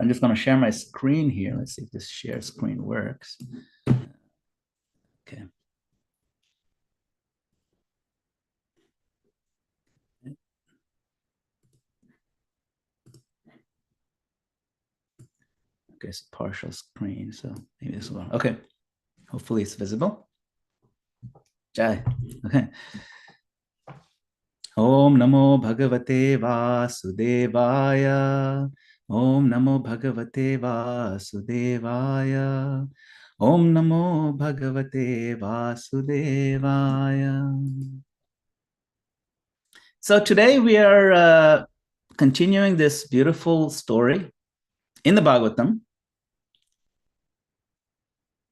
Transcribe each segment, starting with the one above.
I'm just going to share my screen here. Let's see if this share screen works. Okay. Okay, it's a partial screen, so maybe this one. Okay, hopefully it's visible. Jai. Okay. Om Namo Bhagavate Vasudevaya. Om Namo Bhagavate Vasudevaya. Om Namo Bhagavate Vasudevaya. So today we are continuing this beautiful story in the Bhagavatam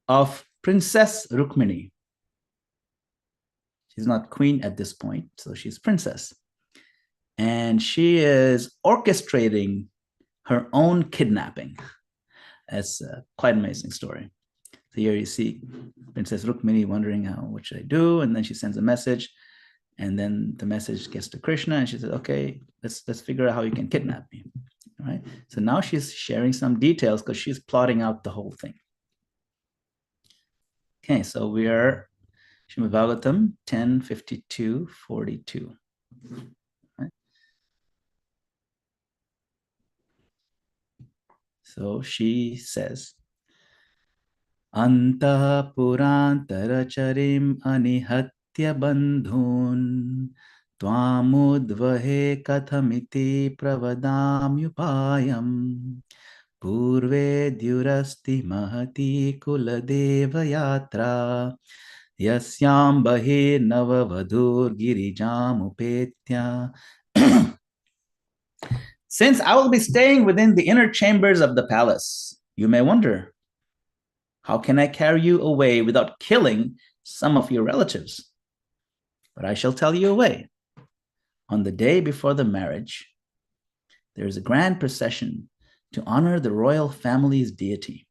of Princess Rukmini. She's not queen at this point, so she's princess. And she is orchestrating her own kidnapping. It's quite an amazing story. So here you see Princess Rukmini wondering, what should I do? And then she sends a message, and then the message gets to Krishna, and she says, okay, let's figure out how you can kidnap me. All right. So now she's sharing some details because she's plotting out the whole thing. Okay, so we are Srimad Bhagavatam 10:52-42. Right? So she says, Anta purantaracharim anihatya bandhun Tvamudvahe kathamiti pravadamyupayam Purve dyurasti mahati kuladeva yatra Yasyam bahe navavadur girijam upetya. Since I will be staying within the inner chambers of the palace, you may wonder, how can I carry you away without killing some of your relatives? But I shall tell you a way. On the day before the marriage, there is a grand procession to honor the royal family's deity.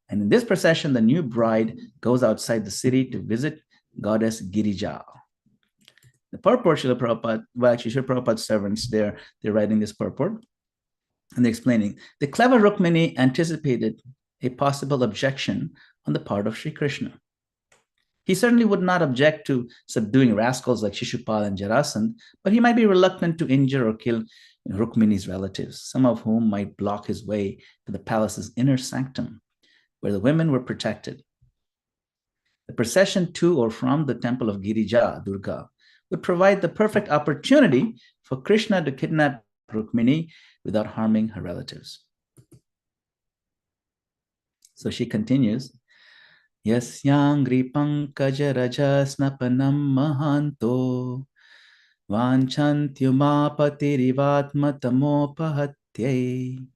And in this procession, the new bride goes outside the city to visit goddess Girija. The purport, Srila Prabhupada, well, actually, Srila Prabhupada's servants, they're writing this purport, and they're explaining. The clever Rukmini anticipated a possible objection on the part of Sri Krishna. He certainly would not object to subduing rascals like Shishupal and Jarasandh, but he might be reluctant to injure or kill Rukmini's relatives, some of whom might block his way to the palace's inner sanctum, where the women were protected. The procession to or from the temple of Girija, Durga, would provide the perfect opportunity for Krishna to kidnap Rukmini without harming her relatives. So she continues, Yasyangri pankaja raja snapanam mahanto vanchantyumapatirivadmatamopahatyai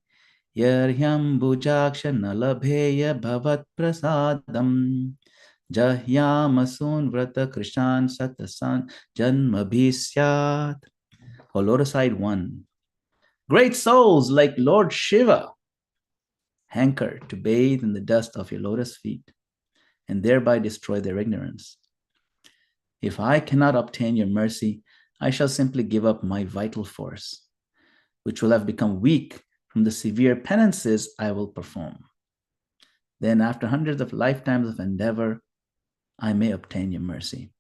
Yaryam bujaksha nalabheya bhavat prasadam Jahyamasun vrata krishan satasan janmabhisyat. Or lotus side 1. Great souls like Lord Shiva hanker to bathe in the dust of your lotus feet and thereby destroy their ignorance. If I cannot obtain your mercy, I shall simply give up my vital force, which will have become weak from the severe penances I will perform. Then, after hundreds of lifetimes of endeavor, I may obtain your mercy.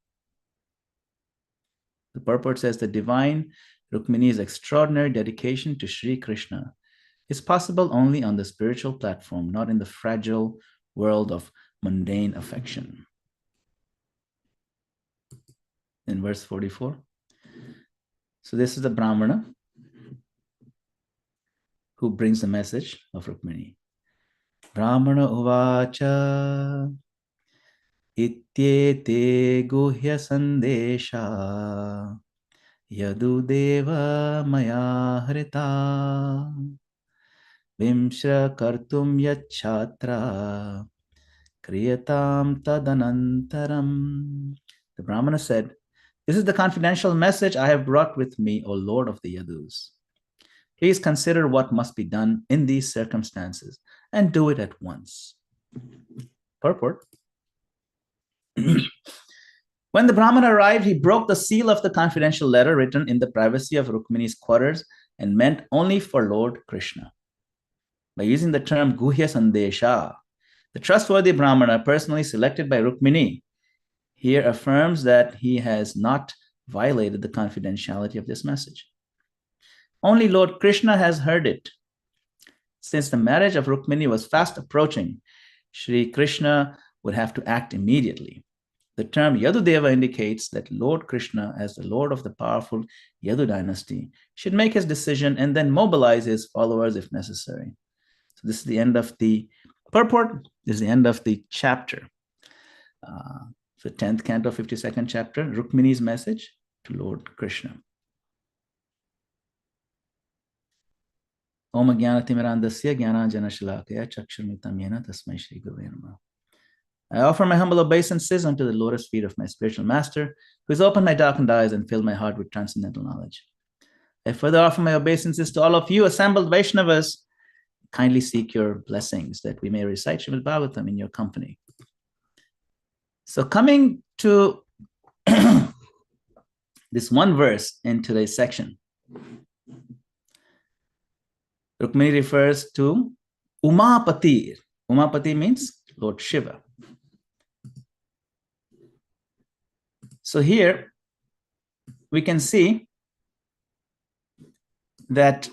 The purport says the divine Rukmini's extraordinary dedication to Sri Krishna is possible only on the spiritual platform, not in the fragile world of mundane affection. In verse 44. So this is the Brahmana who brings the message of Rukmini. Brahmana uvacha ityete guhya sandesha yadudeva maya hrita vimshra kartum yachatra kriyatam tadanantaram. The Brahmana said, this is the confidential message I have brought with me, O Lord of the Yadus. Please consider what must be done in these circumstances and do it at once. Purport. When the Brahmana arrived, he broke the seal of the confidential letter written in the privacy of Rukmini's quarters and meant only for Lord Krishna. by using the term Guhya Sandesha. The trustworthy Brahmana, personally selected by Rukmini, here affirms that he has not violated the confidentiality of this message. Only Lord Krishna has heard it. Since the marriage of Rukmini was fast approaching, Sri Krishna would have to act immediately. The term Yadudeva indicates that Lord Krishna, as the Lord of the powerful Yadu dynasty, should make his decision and then mobilize his followers if necessary. So this is the end of the purport. This is the end of the chapter. So 10th canto, 52nd chapter, Rukmini's message to Lord Krishna. Om Jnanatimmirandasya Jnanajanashalakaya Chakshurmitam Yena Tasmai Shri Gurave Namaha. I offer my humble obeisances unto the lotus feet of my spiritual master, who has opened my darkened eyes and filled my heart with transcendental knowledge. I further offer my obeisances to all of you assembled Vaishnavas. Kindly seek your blessings that we may recite Srimad Bhagavatam in your company. So coming to this one verse in today's section, Rukmini refers to Umapati. Umapati means Lord Shiva. So here we can see that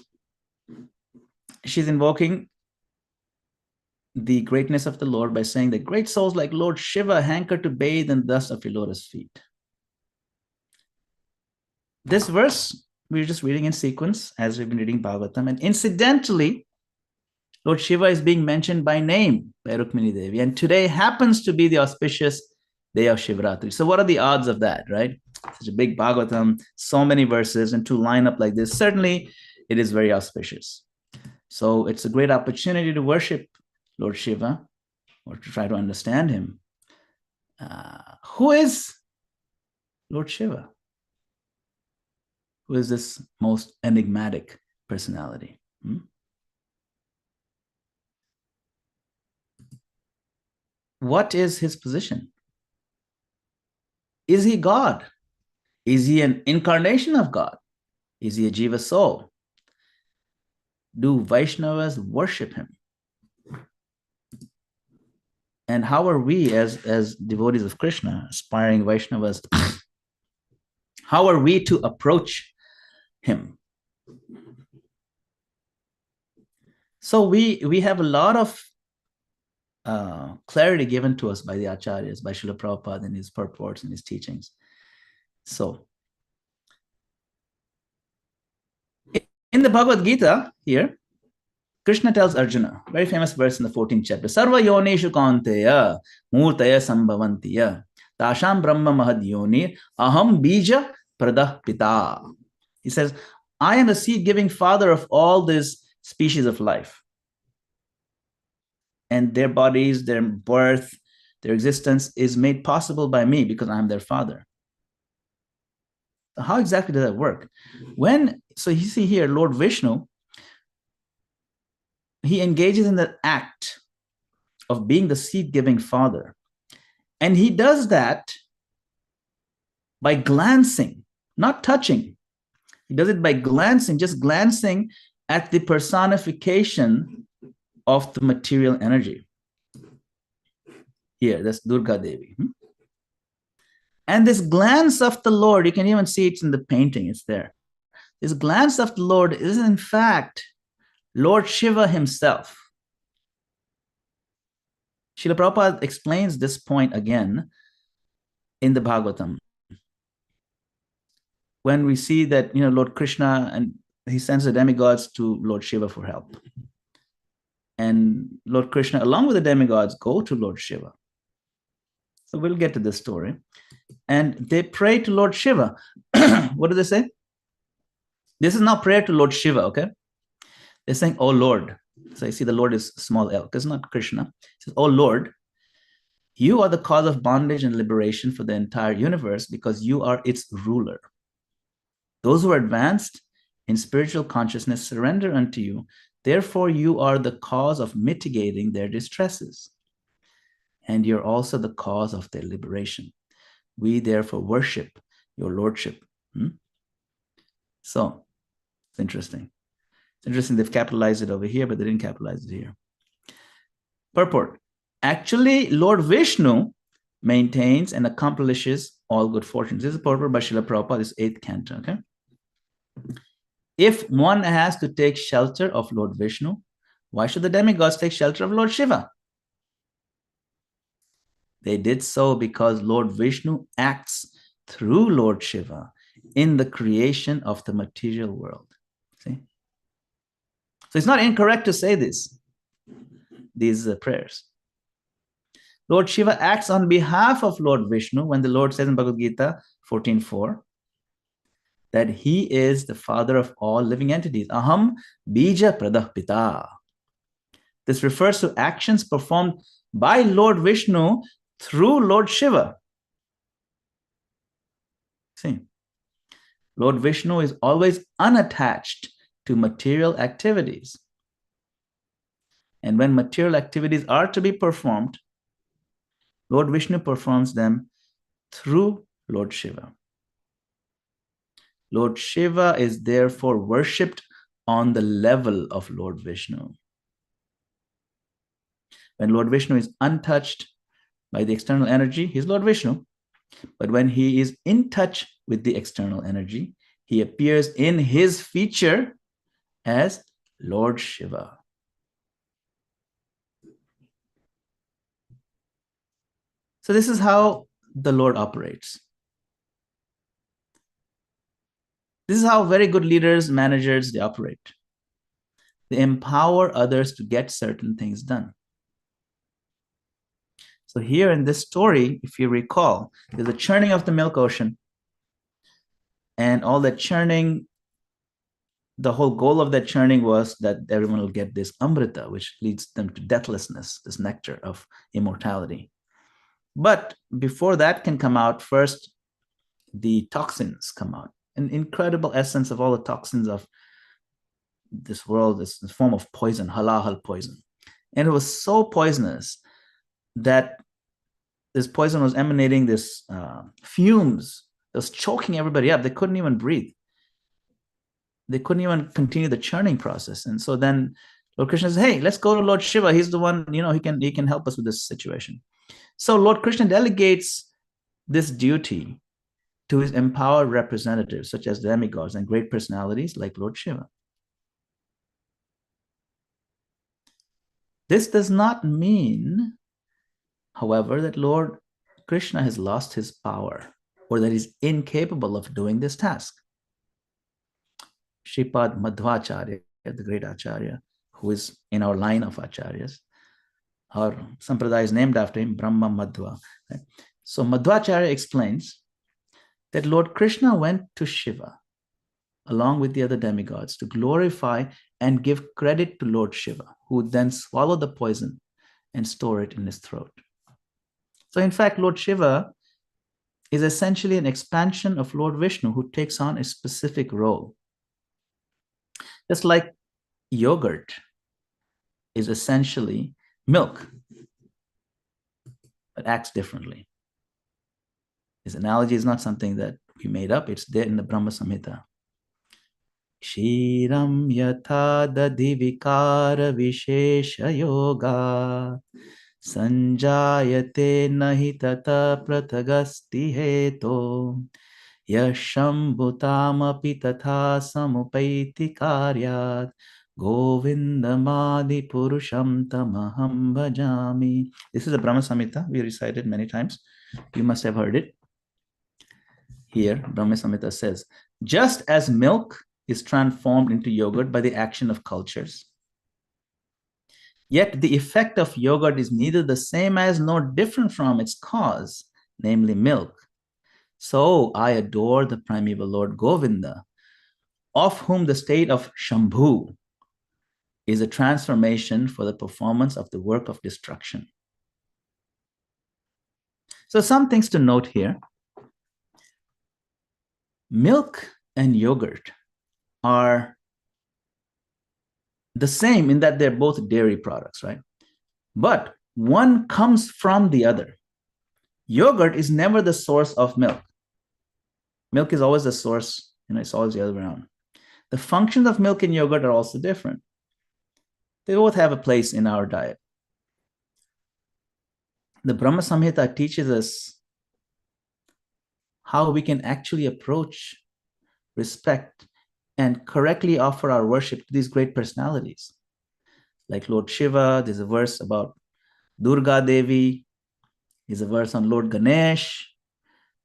she's invoking the greatness of the Lord by saying that great souls like Lord Shiva hanker to bathe in the dust of your lotus feet. This verse we're just reading in sequence as we've been reading Bhagavatam, and incidentally, Lord Shiva is being mentioned by name by Rukmini Devi, and today happens to be the auspicious day of Shivratri. So what are the odds of that, right? Such a big Bhagavatam, so many verses, and to line up like this, certainly it is very auspicious. So it's a great opportunity to worship Lord Shiva or to try to understand him. Who is Lord Shiva? Who is this most enigmatic personality? What is his position? Is he God? Is he an incarnation of God? Is he a Jiva soul? Do Vaishnavas worship him? And how are we as devotees of Krishna, aspiring Vaishnavas, how are we to approach him? So we have a lot of clarity given to us by the Acharyas, by Srila Prabhupada in his purports and his teachings. So in the Bhagavad Gita here, Krishna tells Arjuna, very famous verse in the 14th chapter, Sarva yoneshu kaunteya murtaya sambhavantiya tasham brahma mahad yoni aham bija pradah pita. He says, I am the seed-giving father of all these species of life. And their bodies, their birth, their existence is made possible by me because I'm their father. So how exactly does that work? So you see here, Lord Vishnu, he engages in the act of being the seed-giving father. And he does that by glancing, not touching. He does it by glancing, just glancing at the personification of the material energy. Here, that's Durga Devi. And this glance of the Lord, you can even see it in the painting, it's there. This glance of the Lord is in fact Lord Shiva himself. Srila Prabhupada explains this point again in the Bhagavatam. When we see that, Lord Krishna, and he sends the demigods to Lord Shiva for help. And Lord Krishna, along with the demigods, go to Lord Shiva. So we'll get to this story. And they pray to Lord Shiva. What do they say? This is not prayer to Lord Shiva, okay? They're saying, oh Lord. So you see the Lord is small l, because it's not Krishna. It says, oh Lord, you are the cause of bondage and liberation for the entire universe because you are its ruler. Those who are advanced in spiritual consciousness surrender unto you. Therefore, you are the cause of mitigating their distresses. And you're also the cause of their liberation. We therefore worship your lordship. So, it's interesting. It's interesting, they've capitalized it over here, but they didn't capitalize it here. Purport. Actually, Lord Vishnu maintains and accomplishes all good fortunes. This is purport by Srila Prabhupada, this 8th canto, okay? If one has to take shelter of Lord Vishnu, why should the demigods take shelter of Lord Shiva? They did so because Lord Vishnu acts through Lord Shiva in the creation of the material world. See? So it's not incorrect to say these prayers. Lord Shiva acts on behalf of Lord Vishnu when the Lord says in Bhagavad Gita 14.4 that he is the father of all living entities. Aham bija pradah pita. This refers to actions performed by Lord Vishnu through Lord Shiva. See, Lord Vishnu is always unattached to material activities. And when material activities are to be performed, Lord Vishnu performs them through Lord Shiva. Lord Shiva is therefore worshipped on the level of Lord Vishnu. When Lord Vishnu is untouched by the external energy, he's Lord Vishnu. But when he is in touch with the external energy, he appears in his feature as Lord Shiva. So this is how the Lord operates. This is how very good leaders, managers, they operate. They empower others to get certain things done. So here in this story, if you recall, there's a churning of the milk ocean. And all that churning, the whole goal of that churning was that everyone will get this amrita, which leads them to deathlessness, this nectar of immortality. But before that can come out, first the toxins come out. An incredible essence of all the toxins of this world, this form of poison, halal poison. And it was so poisonous that this poison was emanating this fumes. It was choking everybody up. They couldn't even breathe. They couldn't even continue the churning process. And so then Lord Krishna says, hey, let's go to Lord Shiva. He's the one, he can help us with this situation. So Lord Krishna delegates this duty to his empowered representatives, such as demigods and great personalities like Lord Shiva. This does not mean, however, that Lord Krishna has lost his power or that he's incapable of doing this task. Shripad Madhvacharya, the great Acharya, who is in our line of Acharyas, our Sampradaya is named after him, Brahma Madhva. Right? So Madhvacharya explains that Lord Krishna went to Shiva along with the other demigods to glorify and give credit to Lord Shiva, who would then swallow the poison and store it in his throat. So in fact, Lord Shiva is essentially an expansion of Lord Vishnu, who takes on a specific role. Just like yogurt is essentially milk, but acts differently. This analogy is not something that we made up. It's there in the Brahma Samhita. Kshiram yatha dadivikara vishesha yoga sanjayate nahi tata pratagasti heto yashambhutamapi tatha samupaiti karyat govindamadi purusham tamaham bhajami. This is the Brahma Samhita. We recited many times. You must have heard it. Here, Brahma Samhita says, just as milk is transformed into yogurt by the action of cultures, yet the effect of yogurt is neither the same as nor different from its cause, namely milk. So I adore the primeval Lord Govinda, of whom the state of Shambhu is a transformation for the performance of the work of destruction. So some things to note here. Milk and yogurt are the same in that they're both dairy products, right? But one comes from the other. Yogurt is never the source of milk. Milk is always the source, it's always the other way around. The functions of milk and yogurt are also different. They both have a place in our diet. The Brahma Samhita teaches us how we can actually approach, respect, and correctly offer our worship to these great personalities. Like Lord Shiva, there's a verse about Durga Devi, there's a verse on Lord Ganesh,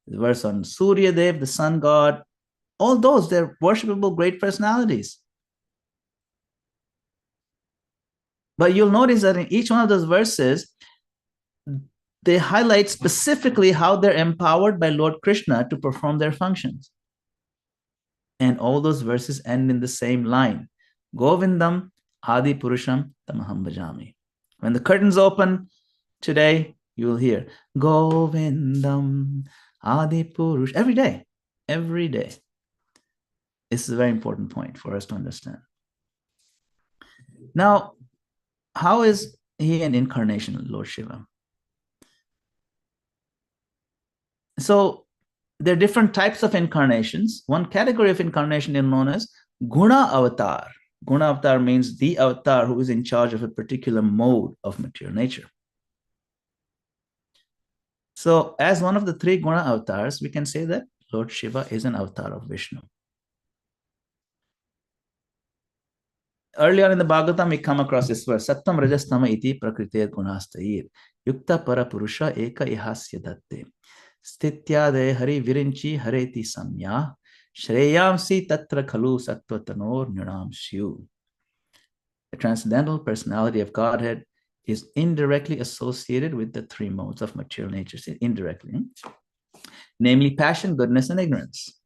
there's a verse on Surya Dev, the sun god. All those, they're worshipable great personalities. But you'll notice that in each one of those verses, they highlight specifically how they're empowered by Lord Krishna to perform their functions. And all those verses end in the same line. Govindam Adi Purusham Tamaham Bhajami. When the curtains open today, you will hear Govindam Adi Purush every day. Every day. This is a very important point for us to understand. Now, how is he an incarnation of Lord Shiva? So there are different types of incarnations. One category of incarnation is known as Guna Avatar. Guna Avatar means the avatar who is in charge of a particular mode of material nature. So as one of the three Guna Avatars, we can say that Lord Shiva is an avatar of Vishnu. Earlier in the Bhagavatam, we come across this verse, Sattam Rajastama iti prakrite gunastair, yukta para purusha eka ihasya datte. Stityade hari virinchi hareti samya, shreyamsi tatra khalu sattvatanor nyanam syu. The transcendental personality of Godhead is indirectly associated with the three modes of material nature, indirectly, namely passion, goodness, and ignorance.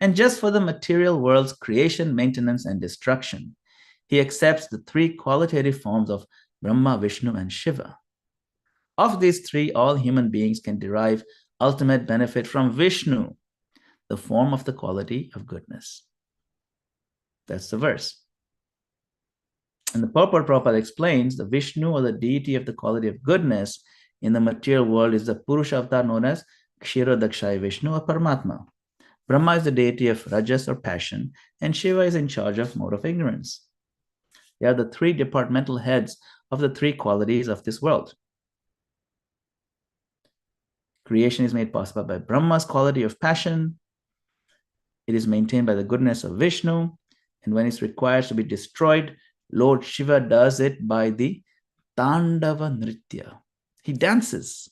And just for the material world's creation, maintenance, and destruction, he accepts the three qualitative forms of Brahma, Vishnu, and Shiva. Of these three, all human beings can derive ultimate benefit from Vishnu, the form of the quality of goodness. That's the verse. And the purport Prabhupada explains the Vishnu, or the deity of the quality of goodness in the material world, is the Purusha avatar known as Kshirodakshaya Vishnu, or Paramatma. Brahma is the deity of Rajas, or passion, and Shiva is in charge of mode of ignorance. They are the three departmental heads of the three qualities of this world. Creation is made possible by Brahma's quality of passion. It is maintained by the goodness of Vishnu. And when it's required to be destroyed, Lord Shiva does it by the Tandava Nritya. He dances.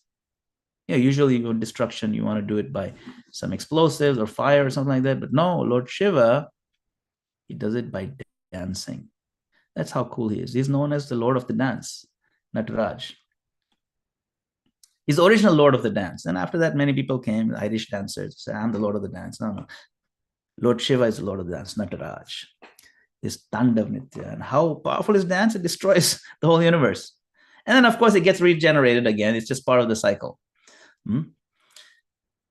Usually in destruction, you want to do it by some explosives or fire or something like that. But no, Lord Shiva, he does it by dancing. That's how cool he is. He's known as the Lord of the Dance, Nataraj. He's the original Lord of the Dance. And after that, many people came, Irish dancers, say, I'm the Lord of the Dance. No. Lord Shiva is the Lord of the Dance, Nataraj. This Tandav Nitya. And how powerful is dance? It destroys the whole universe. And then, of course, it gets regenerated again. It's just part of the cycle.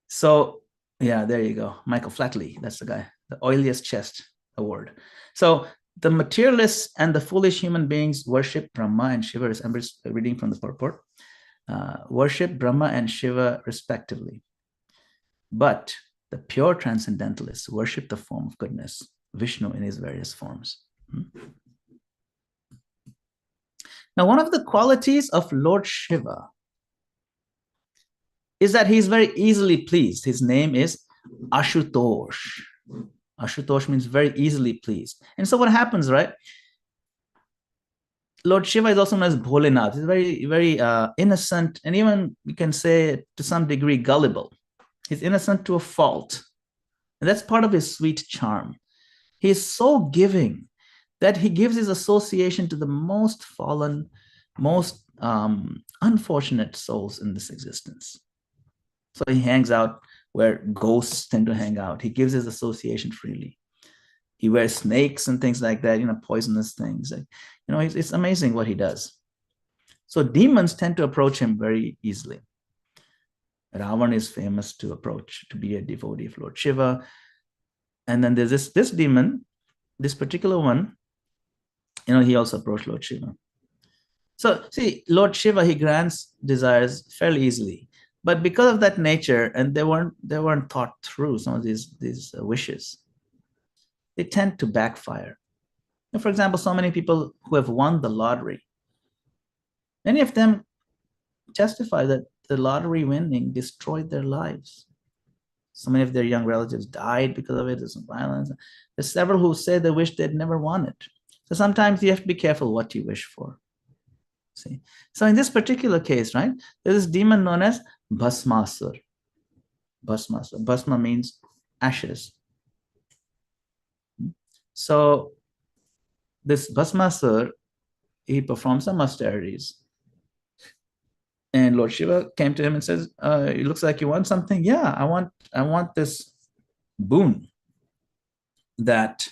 So, yeah, there you go. Michael Flatley, that's the guy. The oiliest chest award. So the materialists and the foolish human beings worship Brahma and Shiva. I'm just reading from the purport. Worship Brahma and Shiva respectively. But the pure transcendentalists worship the form of goodness, Vishnu in his various forms. Now, one of the qualities of Lord Shiva is that he's very easily pleased. His name is Ashutosh. Ashutosh means very easily pleased. And so what happens, right? Lord Shiva is also known as Bholenath. He's very, very innocent, and even you can say to some degree gullible. He's innocent to a fault. And that's part of his sweet charm. He is so giving that he gives his association to the most fallen, most unfortunate souls in this existence. So he hangs out where ghosts tend to hang out. He gives his association freely. He wears snakes and things like that, poisonous things. It's amazing what he does. So demons tend to approach him very easily. Ravan is famous to be a devotee of Lord Shiva. And then there's this demon, this particular one, he also approached Lord Shiva. So see, Lord Shiva, he grants desires fairly easily. But because of that nature, and they weren't thought through, some of these wishes, they tend to backfire. For example, so many people who have won the lottery, many of them testify that the lottery winning destroyed their lives. So many of their young relatives died because of it. There's some violence. There's several who say they wish they'd never won it. So sometimes you have to be careful what you wish for. See? So in this particular case, right, there's this demon known as Bhasmasur. Bhasmasur. Bhasma means ashes. So this Bhasmasur, he performed some austerities. And Lord Shiva came to him and says, it looks like you want something. Yeah, I want this boon that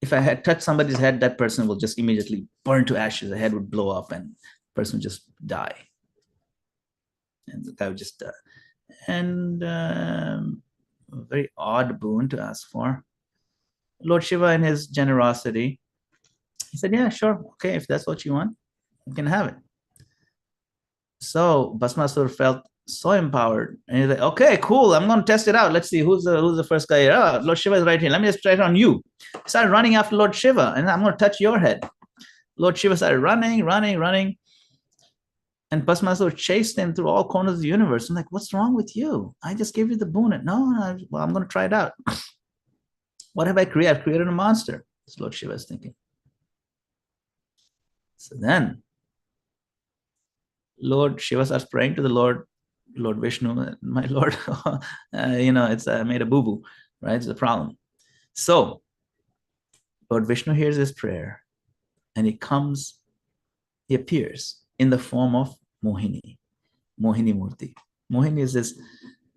if I had touched somebody's head, that person will just immediately burn to ashes. The head would blow up and the person would just die. And the guy would just die. And a very odd boon to ask for. Lord Shiva, in his generosity, he said, yeah, sure. Okay, if that's what you want, you can have it. So Bhasmasur felt so empowered. And he's like, okay, cool. I'm going to test it out. Let's see who's the first guy here. Oh, Lord Shiva is right here. Let me just try it on you. He started running after Lord Shiva, and I'm going to touch your head. Lord Shiva started running. And Bhasmasur chased him through all corners of the universe. I'm like, what's wrong with you? I just gave you the boon. No, well, I'm going to try it out. What have I created? I've created a monster. That's Lord Shiva is thinking. So then Lord Shiva starts praying to the Lord Vishnu, my Lord, it's made a boo-boo, right? It's a problem. So Lord Vishnu hears his prayer and he appears in the form of Mohini Murti. Mohini is this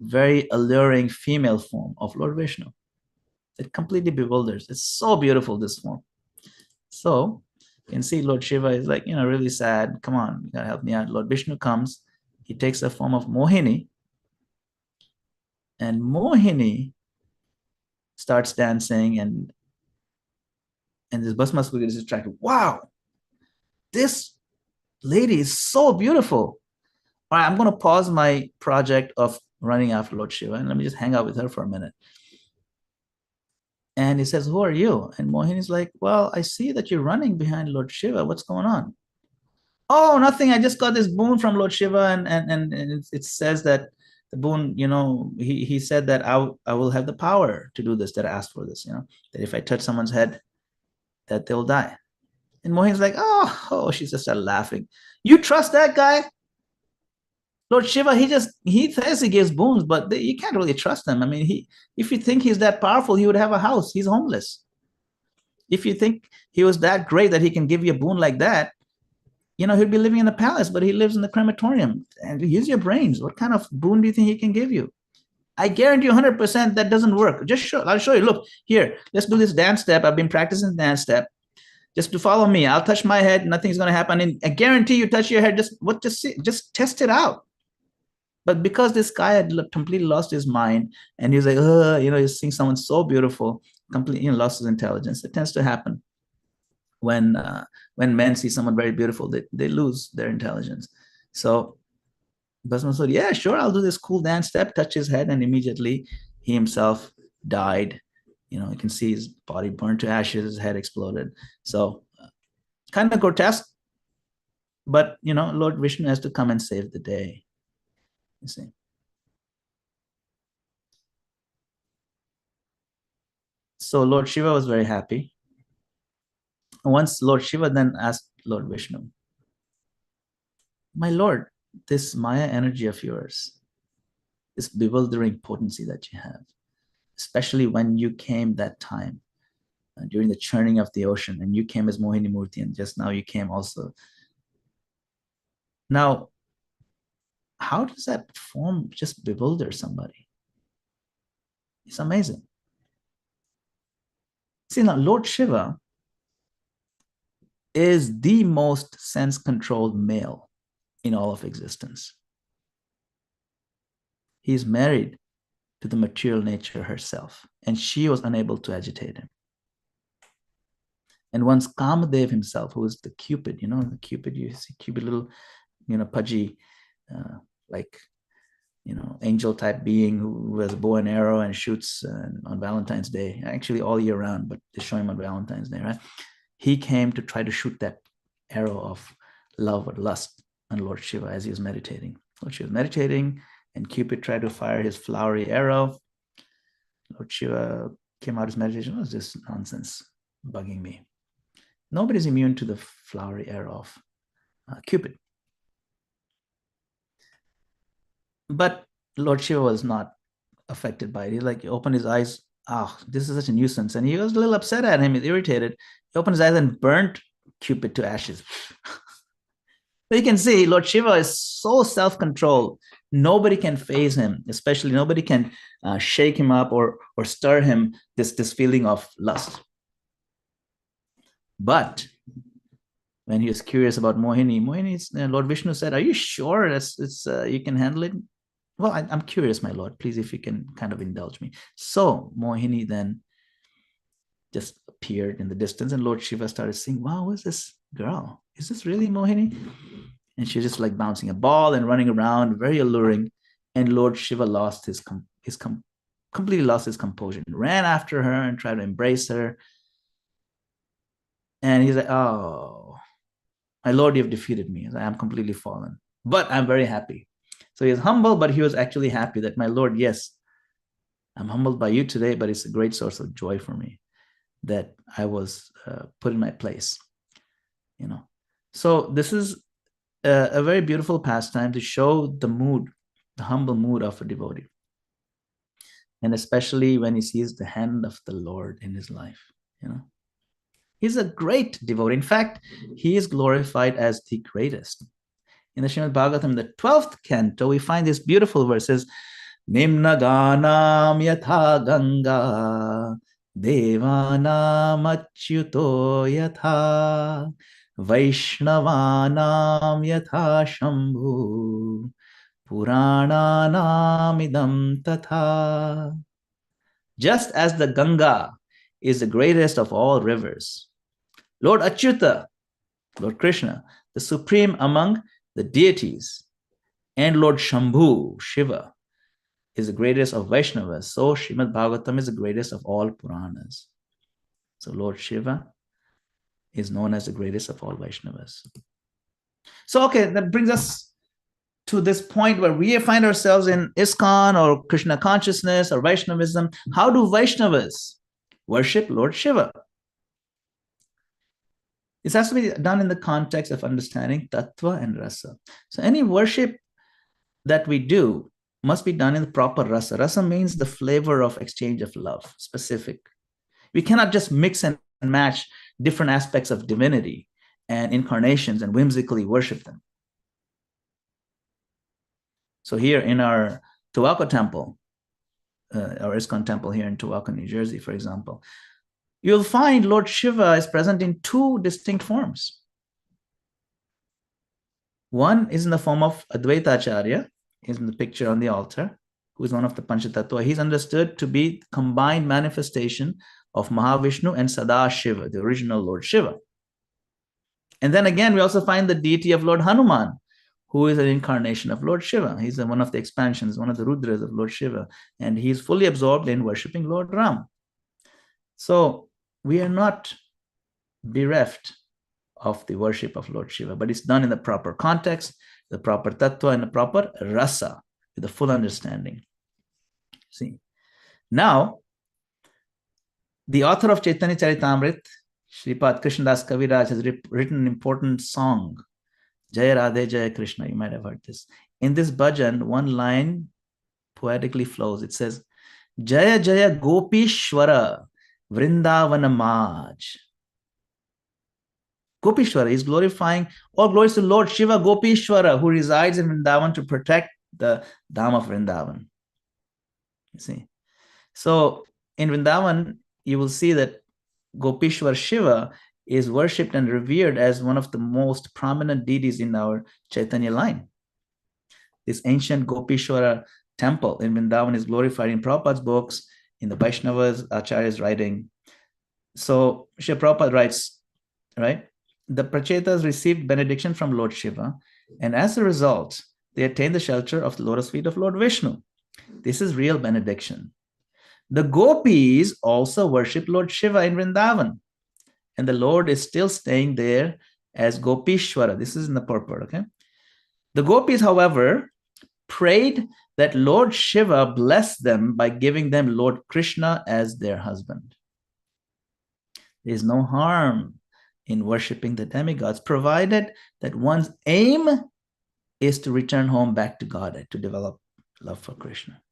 very alluring female form of Lord Vishnu. It completely bewilders. It's so beautiful, this form. So you can see Lord Shiva is like, really sad. Come on, you gotta help me out. Lord Vishnu comes. He takes the form of Mohini. And Mohini starts dancing, and this Bhasmasur is attracted. Wow, this lady is so beautiful. All right, I'm going to pause my project of running after Lord Shiva and let me just hang out with her for a minute. And he says, who are you? And Mohini's like, well, I see that you're running behind Lord Shiva. What's going on? Oh, nothing. I just got this boon from Lord Shiva, and it says that the boon, he said that I will have the power to do this, that I asked for this, that if I touch someone's head, that they'll die. And Mohini's like, oh, she just started laughing. You trust that guy? Lord Shiva, he says he gives boons, but you can't really trust him. I mean, if you think he's that powerful, he would have a house. He's homeless. If you think he was that great that he can give you a boon like that, he'd be living in a palace, but he lives in the crematorium. And use your brains. What kind of boon do you think he can give you? I guarantee you 100% that doesn't work. I'll show you. Look, here, let's do this dance step. I've been practicing dance step. Just to follow me. I'll touch my head. Nothing's going to happen. And I guarantee you touch your head. Just test it out. But because this guy had completely lost his mind, and he was like, he's seeing someone so beautiful, completely lost his intelligence. It tends to happen when men see someone very beautiful, they lose their intelligence. So Bhasma said, yeah, sure, I'll do this cool dance step, touch his head, and immediately he himself died. You can see his body burned to ashes, his head exploded. So kind of grotesque, but Lord Vishnu has to come and save the day. You see. So Lord Shiva was very happy. Once Lord Shiva then asked Lord Vishnu, my Lord, this Maya energy of yours, this bewildering potency that you have, especially when you came that time during the churning of the ocean, and you came as Mohini Murti, and just now you came also. Now, how does that form just bewilder somebody? It's amazing. See, now Lord Shiva is the most sense-controlled male in all of existence. He's married to the material nature herself, and she was unable to agitate him. And once Kamadev himself, who is the Cupid, the Cupid, you see Cupid, little, pudgy, like, angel type being who has a bow and arrow and shoots on Valentine's Day, actually all year round, but they show him on Valentine's Day, right? He came to try to shoot that arrow of love or lust on Lord Shiva as he was meditating. Lord Shiva was meditating, and Cupid tried to fire his flowery arrow. Lord Shiva came out of his meditation. What's this nonsense bugging me? Nobody's immune to the flowery arrow of Cupid. But Lord Shiva was not affected by it. He opened his eyes. This is such a nuisance. And he was a little upset at him. He's irritated. He opened his eyes and burnt Cupid to ashes. So you can see Lord Shiva is so self-controlled. Nobody can faze him, especially nobody can shake him up or stir him this feeling of lust. But when he was curious about Mohini, Lord Vishnu said, "Are you sure you can handle it?" "Well, I'm curious, my Lord. Please, if you can kind of indulge me." So Mohini then just appeared in the distance, and Lord Shiva started saying, "Wow, who's this girl? Is this really Mohini?" And she's just like bouncing a ball and running around, very alluring. And Lord Shiva completely lost his composure, ran after her and tried to embrace her. And he's like, "Oh, my Lord, you've defeated me. I am completely fallen, but I'm very happy." So he was humble, but he was actually happy that, "My Lord, yes, I'm humbled by you today, but it's a great source of joy for me that I was put in my place." So this is a very beautiful pastime to show the humble mood of a devotee. And especially when he sees the hand of the Lord in his life, He's a great devotee. In fact, he is glorified as the greatest. In the Srimad Bhagavatam, the 12th canto, we find these beautiful verses. Nimna ganam yatha ganga devanam achyuto yatha vaishnavanam yatha shambhu purananam idam tatha. Just as the Ganga is the greatest of all rivers, Lord Achyuta, Lord Krishna, the supreme among the deities, and Lord Shambhu, Shiva, is the greatest of Vaishnavas. So Srimad Bhagavatam is the greatest of all Puranas. So Lord Shiva is known as the greatest of all Vaishnavas. So, okay, that brings us to this point where we find ourselves in ISKCON or Krishna consciousness or Vaishnavism. How do Vaishnavas worship Lord Shiva? This has to be done in the context of understanding tattva and rasa. So any worship that we do must be done in the proper rasa. Rasa means the flavor of exchange of love, specific. We cannot just mix and match different aspects of divinity and incarnations and whimsically worship them. So here in our Tuwaka temple, our ISKCON temple here in Tuwaka, New Jersey, for example, you'll find Lord Shiva is present in two distinct forms. One is in the form of Advaita Acharya, he's in the picture on the altar, who is one of the Panchatattva. He's understood to be combined manifestation of Mahavishnu and Sadashiva, the original Lord Shiva. And then again, we also find the deity of Lord Hanuman, who is an incarnation of Lord Shiva. He's one of the expansions, one of the Rudras of Lord Shiva, and he's fully absorbed in worshipping Lord Ram. So we are not bereft of the worship of Lord Shiva, but it's done in the proper context, the proper tattva, and the proper rasa, with the full understanding. See, now, the author of Chaitanya Charitamrit, Shripad Krishnadas Kaviraj, has written an important song, Jaya Radhe Jaya Krishna. You might have heard this. In this bhajan, one line poetically flows. It says, Jaya Jaya Gopishwara Vrindavana Maj. Gopishwara is glorifying, all glories to Lord Shiva Gopishwara, who resides in Vrindavan to protect the Dham of Vrindavan. You see. So in Vrindavan, you will see that Gopishwar Shiva is worshipped and revered as one of the most prominent deities in our Chaitanya line. This ancient Gopishwara temple in Vrindavan is glorified in Prabhupada's books, in the Vaishnavas, Acharya's writing. So Srila Prabhupada writes, right? The Prachetas received benediction from Lord Shiva, and as a result, they attain the shelter of the lotus feet of Lord Vishnu. This is real benediction. The gopis also worship Lord Shiva in Vrindavan, and the Lord is still staying there as Gopishwara. This is in the purport, okay? The gopis, however, prayed that Lord Shiva bless them by giving them Lord Krishna as their husband. There is no harm in worshiping the demigods, provided that one's aim is to return home back to God, to develop love for Krishna.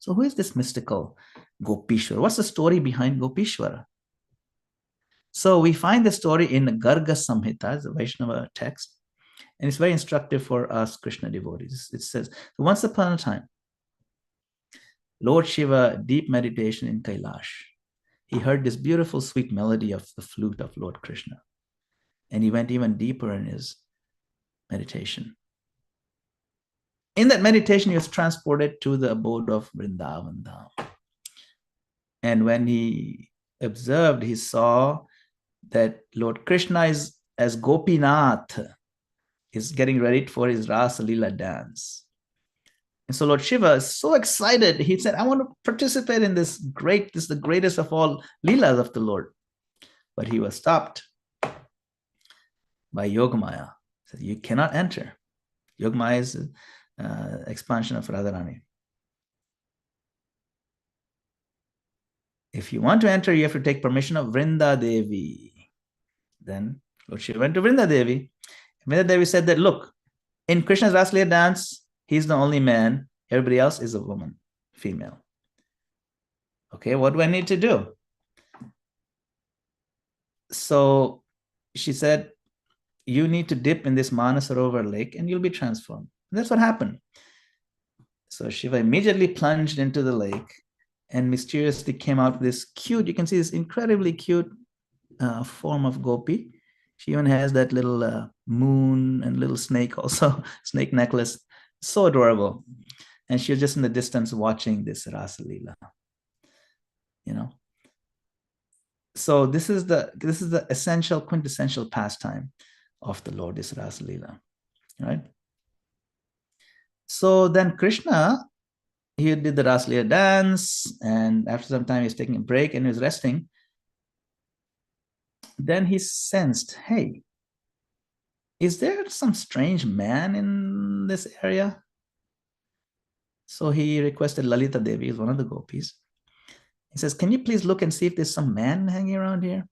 So who is this mystical Gopishwara? What's the story behind Gopishwara? So we find the story in the Garga Samhita, the Vaishnava text, and it's very instructive for us Krishna devotees. It says, once upon a time, Lord Shiva, deep meditation in Kailash, he heard this beautiful, sweet melody of the flute of Lord Krishna. And he went even deeper in his meditation. In that meditation, he was transported to the abode of Vrindavan Dham. And when he observed, he saw that Lord Krishna is, as Gopinath, is getting ready for his Rasa Leela dance. And so Lord Shiva is so excited. He said, I want to participate in this is the greatest of all Leelas of the Lord. But he was stopped by Yogamaya. He said, you cannot enter. Yogamaya is expansion of Radharani. If you want to enter, you have to take permission of Vrinda Devi. Then Lord Shiva went to Vrinda Devi. Vrinda Devi said that, look, in Krishna's Rasa Leela dance, he's the only man. Everybody else is a woman, female. Okay, what do I need to do? So she said, you need to dip in this Manasarovar lake and you'll be transformed. And that's what happened. So Shiva immediately plunged into the lake and mysteriously came out with this cute, you can see this incredibly cute form of gopi. She even has that little moon and little snake also, snake necklace. So adorable. And she was just in the distance watching this Rasa Leela. You know. So this is the essential, quintessential pastime of the Lord, this Rasa Leela. Right? So then Krishna, he did the Rasa Leela dance, and after some time he's taking a break and he was resting. Then he sensed, hey, is there some strange man in this area? So he requested Lalita Devi, who's one of the gopis. He says, can you please look and see if there's some man hanging around here?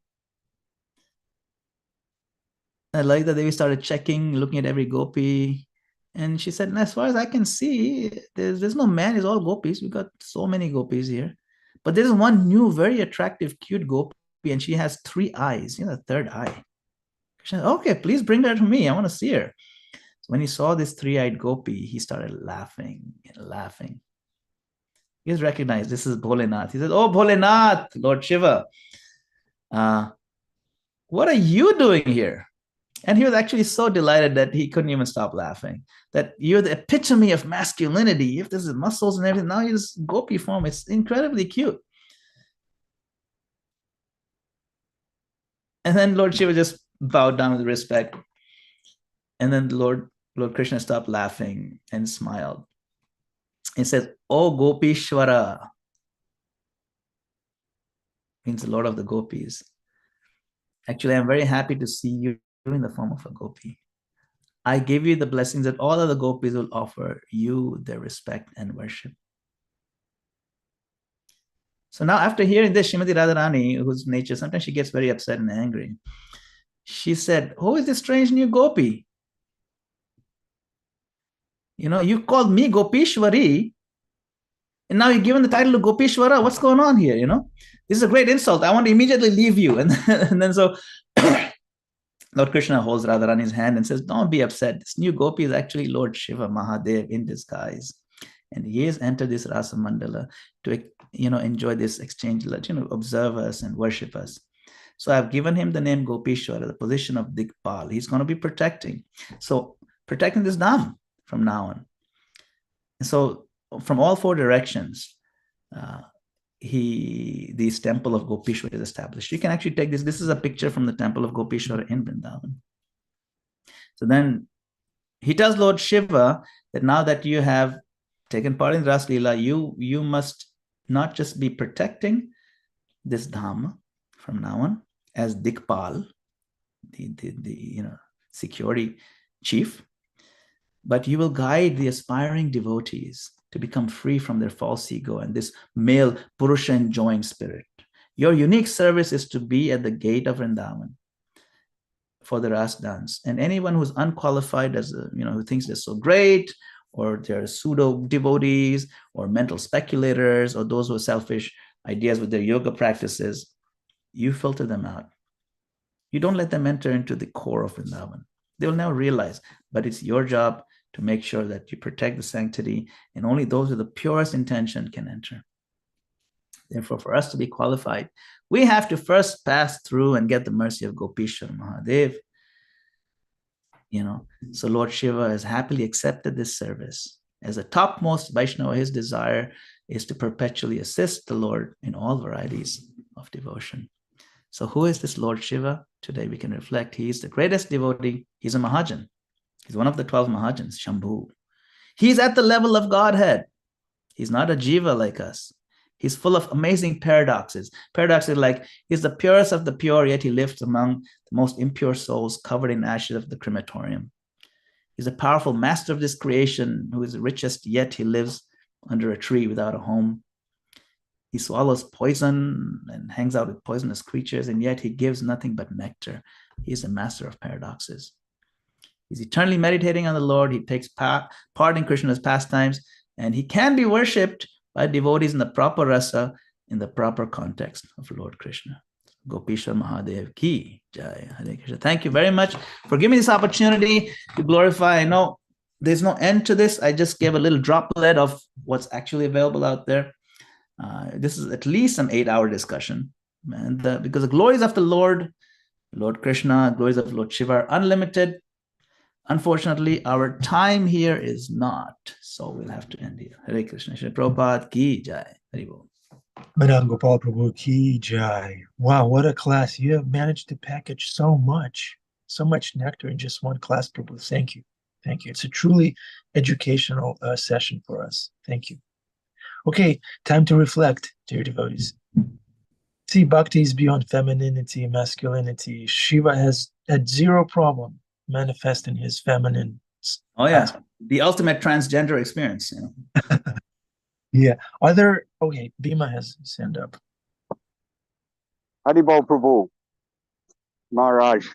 And Lalita Devi started checking, looking at every gopi. And she said, as far as I can see, there's no man, it's all gopis. We've got so many gopis here. But there's one new, very attractive, cute gopi, and she has 3 eyes, the third eye. Krishna said, okay, please bring her to me. I want to see her. So when he saw this 3-eyed gopi, he started laughing and laughing. He just recognized this is Bholenath. He said, oh, Bholenath, Lord Shiva, what are you doing here? And he was actually so delighted that he couldn't even stop laughing. That you're the epitome of masculinity. If there's muscles and everything, now you're this gopi form. It's incredibly cute. And then Lord Shiva just bowed down with respect. And then Lord Krishna stopped laughing and smiled. He says, oh Gopishwara, means the Lord of the gopis. Actually, I'm very happy to see you in the form of a gopi. I give you the blessings that all other gopis will offer you their respect and worship. So now after hearing this, Srimati Radharani, whose nature, sometimes she gets very upset and angry. She said, who is this strange new gopi? You called me Gopishwari, and now you're given the title of Gopishwara. What's going on here? This is a great insult. I want to immediately leave you. And then so Lord Krishna holds Radharani's hand and says, don't be upset. This new gopi is actually Lord Shiva Mahadev in disguise. And he has entered this Rasa Mandala to, enjoy this exchange, observe us and worship us. So I've given him the name Gopishwara, the position of Digpal. He's going to be protecting. So protecting this Dham from now on. And so from all 4 directions, this temple of Gopishwara is established. You can actually take this. This is a picture from the temple of Gopishwara in Vrindavan. So then he tells Lord Shiva that now that you have taken part in Ras Leela, you must not just be protecting this Dhamma from now on as Dikpal, the security chief, but you will guide the aspiring devotees to become free from their false ego and this male Purusha enjoying spirit. Your unique service is to be at the gate of Vrindavan for the Ras dance. And anyone who's unqualified who thinks they're so great, or they're pseudo devotees, or mental speculators, or those who have selfish ideas with their yoga practices, you filter them out. You don't let them enter into the core of Vrindavan. They will never realize, but it's your job to make sure that you protect the sanctity, and only those with the purest intention can enter. Therefore, for us to be qualified, we have to first pass through and get the mercy of Gopishwar Mahadev. So Lord Shiva has happily accepted this service. As a topmost Vaishnava, his desire is to perpetually assist the Lord in all varieties of devotion. So who is this Lord Shiva? Today we can reflect. He is the greatest devotee. He's a Mahajan. He's one of the 12 Mahajans, Shambhu. He's at the level of Godhead. He's not a jiva like us. He's full of amazing paradoxes. Paradoxes like he's the purest of the pure, yet he lives among the most impure souls covered in ashes of the crematorium. He's a powerful master of this creation who is the richest, yet he lives under a tree without a home. He swallows poison and hangs out with poisonous creatures, and yet he gives nothing but nectar. He is a master of paradoxes. He's eternally meditating on the Lord. He takes part in Krishna's pastimes, and he can be worshipped by devotees in the proper rasa, in the proper context of Lord Krishna. Gopishwar Mahadev ki jai. Hare Krishna. Thank you very much for giving me this opportunity to glorify. I know there's no end to this. I just gave a little droplet of what's actually available out there. This is at least an 8-hour discussion. And because the glories of the Lord Krishna, glories of Lord Shiva are unlimited. Unfortunately, our time here is not, so we'll have to end here. Hare Krishna. Shri Prabhupada ki jai. Hare Bol. Madam Gopal Prabhu ki jai. Wow, what a class. You have managed to package so much nectar in just one class, Prabhu. Thank you. Thank you. It's a truly educational session for us. Thank you. Okay, time to reflect, dear devotees. See, bhakti is beyond femininity and masculinity. Shiva has had zero problem manifesting his feminine. Oh yeah, the ultimate transgender experience. Yeah. Okay, Bhima has his hand up. Haribol Prabhu, Maharaj.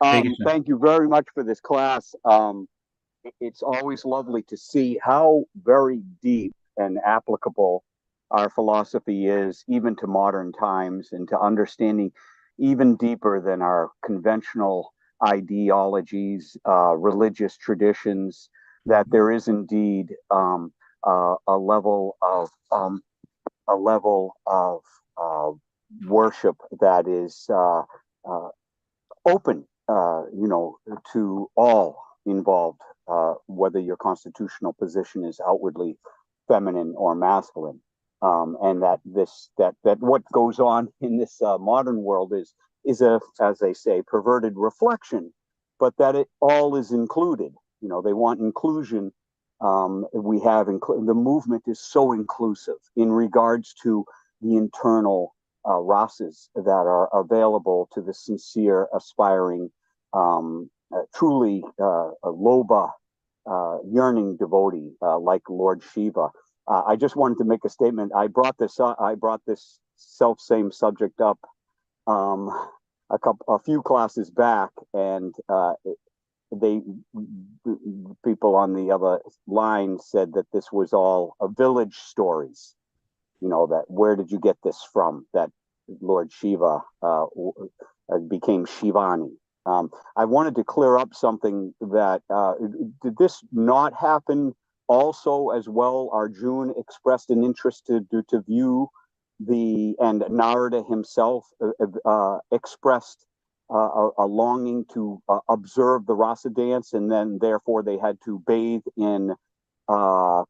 Thank you very much for this class. It's always lovely to see how very deep and applicable our philosophy is, even to modern times, and to understanding even deeper than our conventional ideologies, religious traditions, that there is indeed a level of worship that is open, to all involved, whether your constitutional position is outwardly feminine or masculine, and that what goes on in this modern world is a, as they say, perverted reflection, but that it all is included. They want inclusion. The movement is so inclusive in regards to the internal rasas that are available to the sincere, aspiring, truly loba, yearning devotee like Lord Shiva. I just wanted to make a statement. I brought this self-same subject up a few classes back, and people on the other line said that this was all village stories. That where did you get this from? That Lord Shiva became Shivani. I wanted to clear up something that did this not happen also as well? Arjun expressed an interest to view and Narada himself expressed a longing to observe the rasa dance, and then therefore they had to bathe in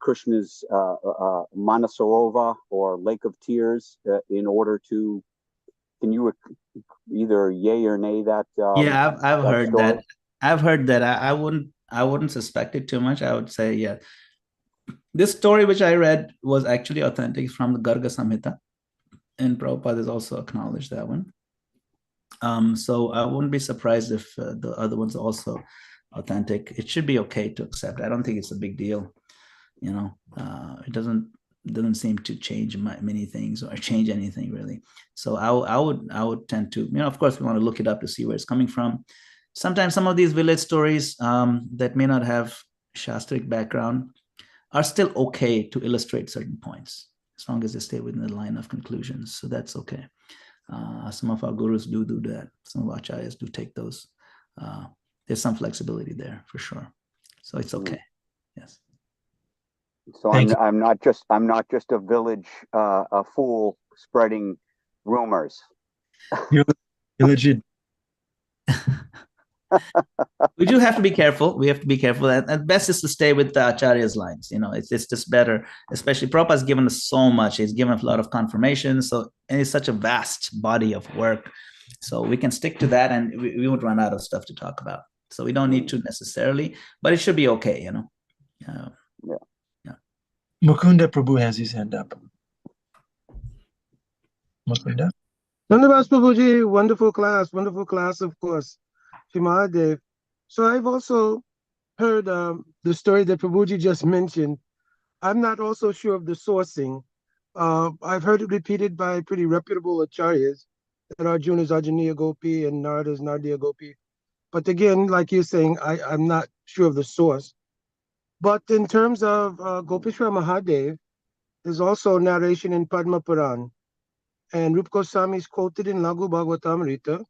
Krishna's Manasarova, or Lake of Tears, in order to. Can you either yay or nay that? Yeah, I've heard story? that. I've heard that. I wouldn't suspect it too much. I would say, yeah. This story which I read was actually authentic from the Garga Samhita, and Prabhupada has also acknowledged that one. So I wouldn't be surprised if the other one's also authentic. It should be okay to accept. I don't think it's a big deal. It doesn't seem to change many things or change anything really. So I would tend to, of course we want to look it up to see where it's coming from. Sometimes some of these village stories that may not have shastric background are still okay to illustrate certain points as long as they stay within the line of conclusions. So that's okay. Some of our gurus do that. Some of our acharyas do take those. There's some flexibility there for sure. So it's okay. Yes. So I'm not just a village a fool spreading rumors. You're legit. We do have to be careful. We have to be careful. And best is to stay with the Acharya's lines. It's just better, especially Prabhupada's given us so much. He's given us a lot of confirmation. And it's such a vast body of work. So we can stick to that and we won't run out of stuff to talk about. So we don't need to necessarily, but it should be okay, Yeah. Mukunda Prabhu has his hand up. Mukunda? Dhanabas Prabhuji, wonderful class, of course. Shimadev. So I've also heard the story that Prabhuji just mentioned. I'm not also sure of the sourcing. I've heard it repeated by pretty reputable acharyas that Arjuna is Ajaniya Gopi and Narada is Nardiya Gopi. But again, like you're saying, I'm not sure of the source. But in terms of Gopeshwar Mahadev, there's also narration in Padma Puran. And Rupa Goswami is quoted in Lagu Bhagavatam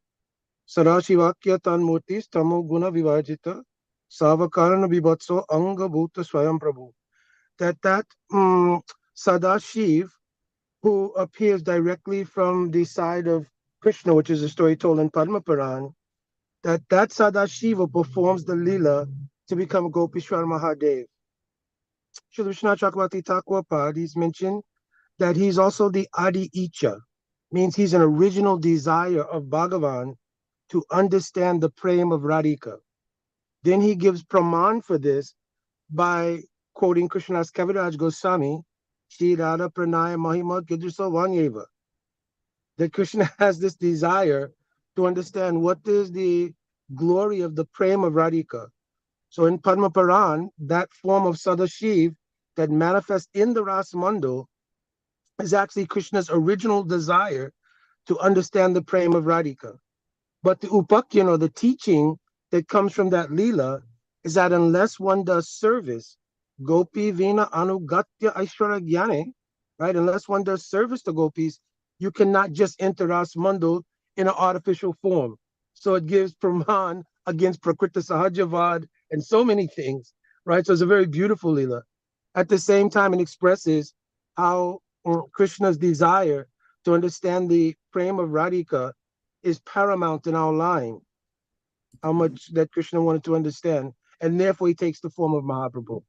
Sarashivakya Tanmurti Stamo Guna Vivajita Savakarana Vibhatso Anga Bhuta Swayam Prabhu. That Sadashiv, who appears directly from the side of Krishna, which is a story told in Padma Puran, that Sadashiva performs the Leela to become Gopishwar Mahadev. Srila Vishwanath Chakravarti Thakur Pad, he's mentioned that he's also the Adi Icha, means he's an original desire of Bhagavan to understand the prem of Radhika. Then he gives praman for this by quoting Krishna's Kaviraj Goswami, Shri Radha Pranaya Mahima Gidrusa Vanyeva, that Krishna has this desire to understand what is the glory of the prem of Radhika. So in Padma Puran, that form of Sadashiv that manifests in the Ras Mandal is actually Krishna's original desire to understand the prem of Radhika. But the upakyan, or the teaching that comes from that Leela, is that unless one does service, Gopi Vina Anugatya Aishwara Gyane, right? Unless one does service to gopis, you cannot just enter Ras Mandal in an artificial form. So it gives praman against Prakriti Sahajavad and so many things, right? So it's a very beautiful Leela. At the same time, it expresses how Krishna's desire to understand the prem of Radhika is paramount in our line, how much that Krishna wanted to understand, and therefore he takes the form of Mahaprabhu.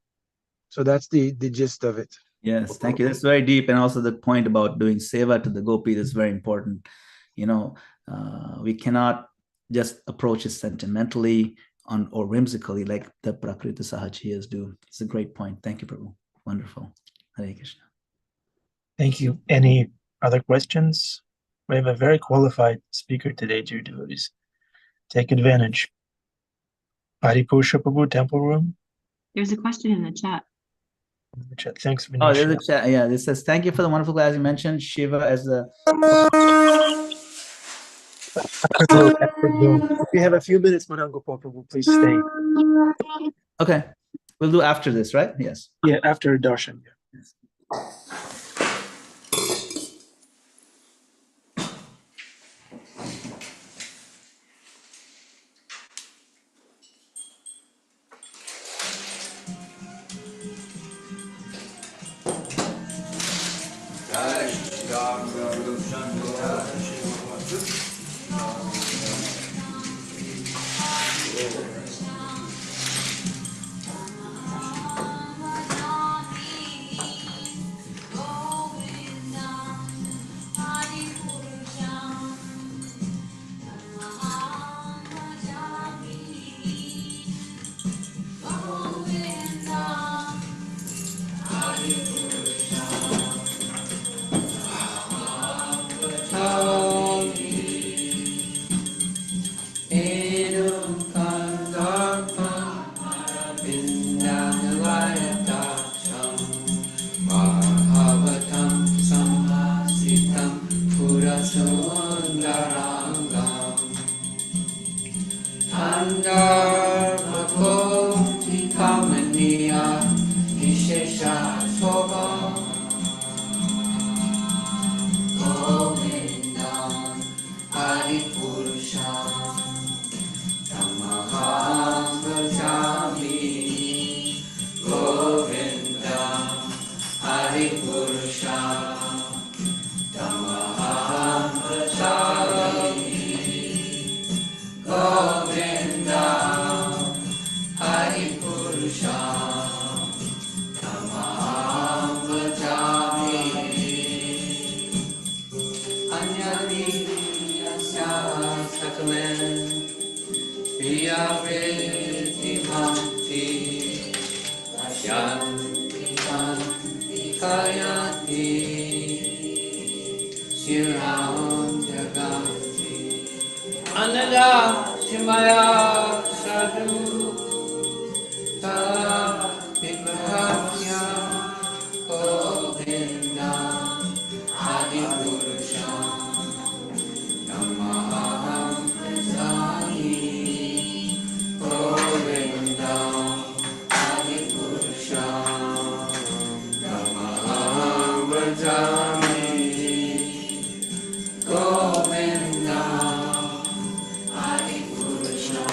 So that's the gist of it. Yes, thank you. That's very deep. And also the point about doing seva to the gopis is very important. We cannot just approach it sentimentally or whimsically like the Prakriti Sahajiyas do. It's a great point. Thank you, Prabhu. Wonderful. Hare Krishna. Thank you. Any other questions? We have a very qualified speaker today, dear devotees. Take advantage. Paripusha Prabhu, Temple Room. There's a question in the chat. Thanks, Vinisha. Oh, there's a chat. Yeah, this says, thank you for the wonderful class. You mentioned Shiva as the... If you have a few minutes, Madam Gopal Prabhu, please stay. Okay. We'll do after this, right? Yes. Yeah, after darshan. Yes. Koti Kamaniya Vishesha Shobha Govinda Hari Purusha Tamaham Bhajami Govinda Hari Purusha Tamaham Bhajami Govinda Hari Purusha Tamaham Bhajami Anyadi Yasya Sakalen Priya Vriti Bhakti Asyanti Kanti Kayati Shiram Jagati Ananda Shimaya Sadhu Vigrahya Govinda Adi Purusha Namaham Prasani Govinda Adi Purusha Namaham Prasani Govinda Adi Purusha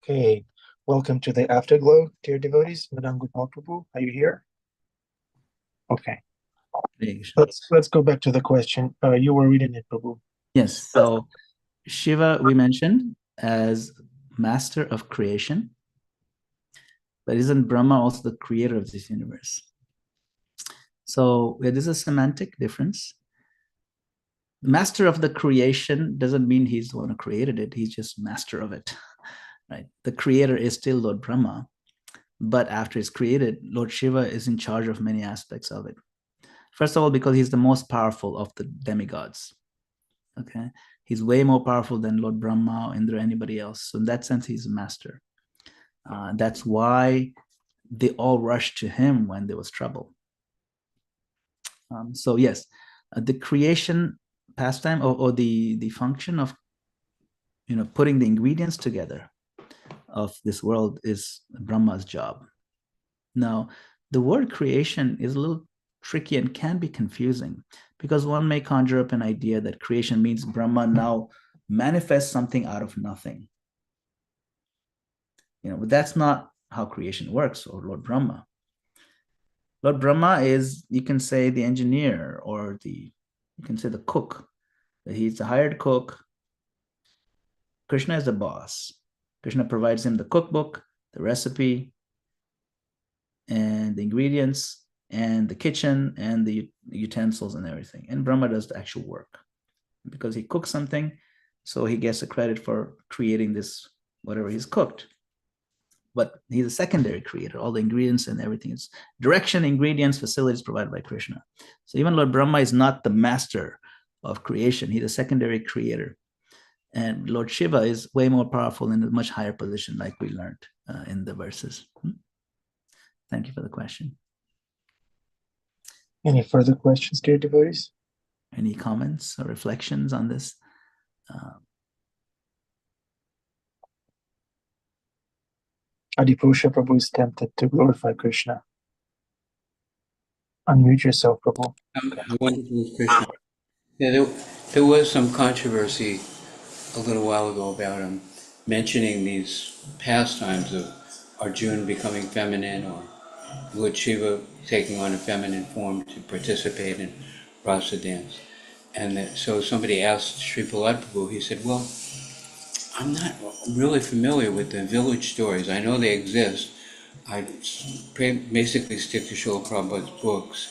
Okay, welcome to the Afterglow, dear devotees. Madame Gopal Prabhu, are you here? Okay, let's go back to the question. You were reading it, Prabhu. Yes. So Shiva, we mentioned as master of creation, but isn't Brahma also the creator of this universe? So there's a semantic difference. Master of the creation doesn't mean he's the one who created it. He's just master of it, right? The creator is still Lord Brahma, but after it's created, Lord Shiva is in charge of many aspects of it. First of all, because he's the most powerful of the demigods. Okay, he's way more powerful than Lord Brahma, Indra, anybody else. So in that sense, he's a master. That's why they all rushed to him when there was trouble. So yes, the creation pastime or the function of putting the ingredients together of this world is Brahma's job. Now, the word creation is a little tricky and can be confusing because one may conjure up an idea that creation means Brahma now manifests something out of nothing. But that's not how creation works, or Lord Brahma. Lord Brahma is, you can say, the engineer, or you can say the cook. He's the hired cook. Krishna is the boss. Krishna provides him the cookbook, the recipe, and the ingredients, and the kitchen, and the utensils and everything. And Brahma does the actual work. Because he cooks something, so he gets the credit for creating this, whatever he's cooked. But he's a secondary creator. All the ingredients and everything is direction, ingredients, facilities provided by Krishna. So even Lord Brahma is not the master of creation. He's a secondary creator. And Lord Shiva is way more powerful in a much higher position, like we learned in the verses. Thank you for the question. Any further questions, dear devotees? Any comments or reflections on this? Adipusha Prabhu is tempted to glorify Krishna. Unmute yourself, Prabhu. Wonderful Krishna. Yeah, there was some controversy a little while ago about him mentioning these pastimes of Arjuna becoming feminine or Lord Shiva taking on a feminine form to participate in rasa dance. And so somebody asked Sri Prabhu, he said, well, I'm not really familiar with the village stories. I know they exist. I basically stick to Srila Prabhupada's books.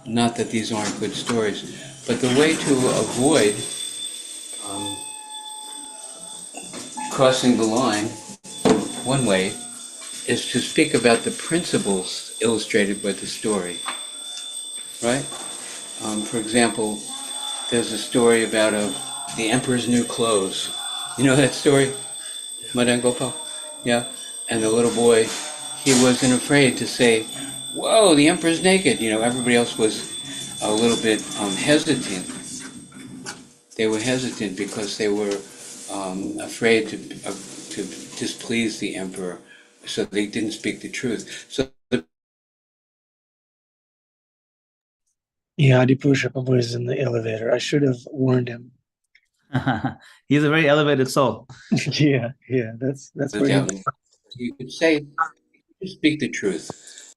Not that these aren't good stories, but the way to avoid crossing the line, one way, is to speak about the principles illustrated by the story, right? For example, there's a story about the emperor's new clothes. You know that story, Madana Gopal? Yeah. And the little boy, he wasn't afraid to say, "Whoa, the emperor's naked." You know, everybody else was a little bit hesitant. They were hesitant because they were afraid to displease the emperor, so they didn't speak the truth. So Yeah, Adipurusha Prabhu is in the elevator. I should have warned him. He's a very elevated soul. Yeah, that's where he. you could say, just speak the truth.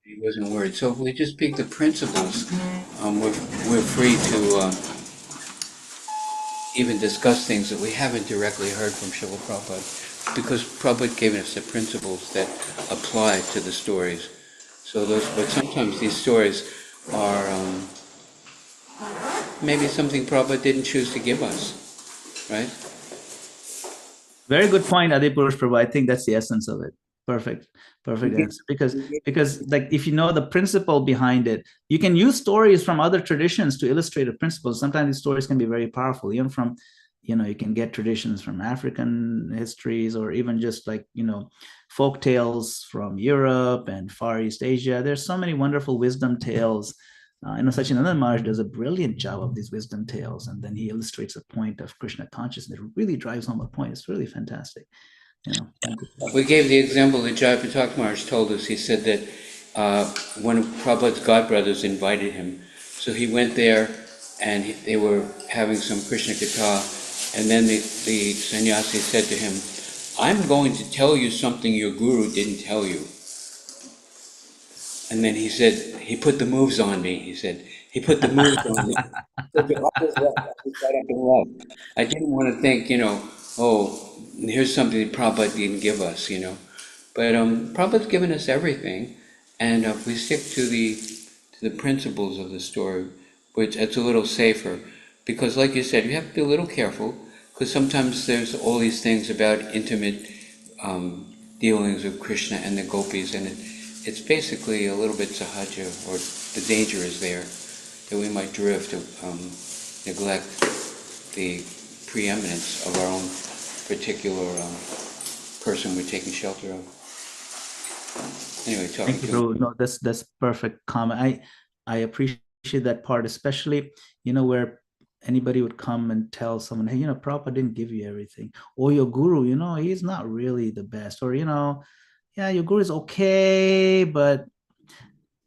He wasn't worried. So if we just speak the principles, we're free to even discuss things that we haven't directly heard from Srila Prabhupada, because Prabhupada gave us the principles that apply to the stories. So those, but sometimes these stories are maybe something Prabhupada didn't choose to give us, right? Very good point, Adipurush Prabhu. I think that's the essence of it. Perfect answer. Because like if you know the principle behind it, you can use stories from other traditions to illustrate a principle. Sometimes these stories can be very powerful, even from, you can get traditions from African histories, or even just like, folk tales from Europe and Far East Asia. There's so many wonderful wisdom tales. I know Sachinandan Maharaj does a brilliant job of these wisdom tales, and then he illustrates a point of Krishna consciousness. It really drives home a point. It's really fantastic. We gave the example that Jai Patak Maharaj told us. He said that one of Prabhupada's godbrothers invited him, so he went there, and they were having some Krishna Katha, and then the sannyasi said to him, "I'm going to tell you something your guru didn't tell you." And then he said, "He put the moves on me." He said, "He put the moves on me." I didn't want to think, oh, here's something that Prabhupada didn't give us, But Prabhupada's given us everything, and if we stick to the principles of the story, which it's a little safer, because like you said, you have to be a little careful, because sometimes there's all these things about intimate dealings with Krishna and the gopis, and it's basically a little bit sahaja, or the danger is there that we might drift to neglect the preeminence of our own particular person we're taking shelter of. Anyway, talking Thank you, to bro. No, that's perfect comment. I appreciate that part, especially, where anybody would come and tell someone, hey, Prabhupada didn't give you everything. Or your guru, he's not really the best. Or, yeah, your guru is okay, but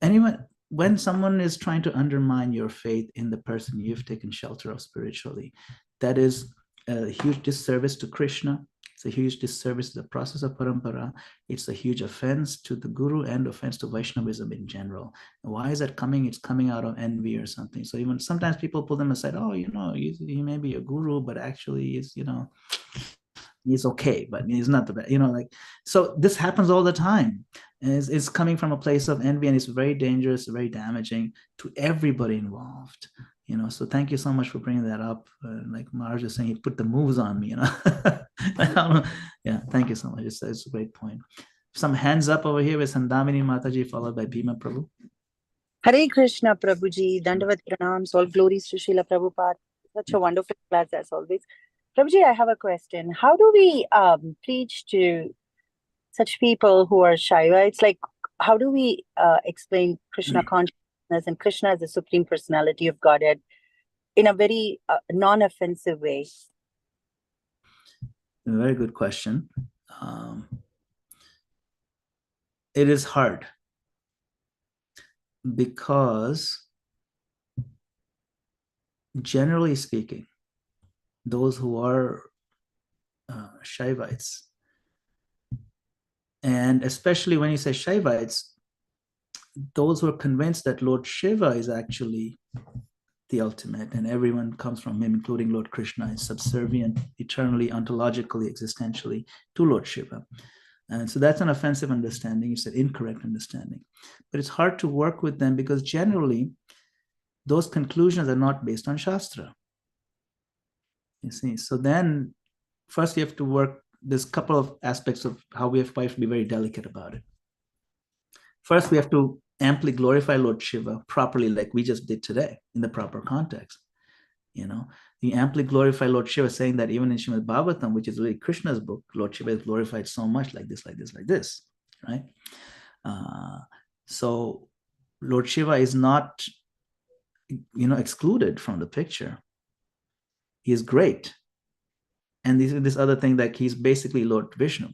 anyone, when someone is trying to undermine your faith in the person you've taken shelter of spiritually, that is a huge disservice to Krishna. It's a huge disservice to the process of parampara. It's a huge offense to the guru and offense to Vaishnavism in general. And why is that coming? It's coming out of envy or something. So even sometimes people pull them aside, oh, he may be a guru, but actually he's okay, but he's not the best, so this happens all the time. And it's coming from a place of envy, and it's very dangerous, very damaging to everybody involved. So thank you so much for bringing that up. Like Maharaj is saying, he put the moves on me, Yeah, thank you so much. It's a great point. Some hands up over here with Sandamini Mataji, followed by Bhima Prabhu. Hare Krishna, Prabhuji. Dandavat pranams. All glories to Srila Prabhupada. Such a wonderful class as always. Prabhuji, I have a question. How do we preach to such people who are Shaiva? It's like, how do we explain Krishna consciousness and Krishna as the Supreme Personality of Godhead in a very non-offensive way? A very good question. It is hard because, generally speaking, those who are Shaivites, and especially when you say Shaivites, those who are convinced that Lord Shiva is actually the ultimate and everyone comes from him, including Lord Krishna, is subservient eternally, ontologically, existentially to Lord Shiva. And so that's an offensive understanding. It's an incorrect understanding. But it's hard to work with them because generally those conclusions are not based on Shastra. You see, so then first you have to work, there's a couple of aspects of how we have to be very delicate about it. First, we have to amply glorify Lord Shiva properly, like we just did today, in the proper context. You amply glorify Lord Shiva, saying that even in Srimad Bhagavatam, which is really Krishna's book, Lord Shiva is glorified so much like this, like this, like this, right? So Lord Shiva is not, excluded from the picture. He is great. And this other thing that he's basically Lord Vishnu.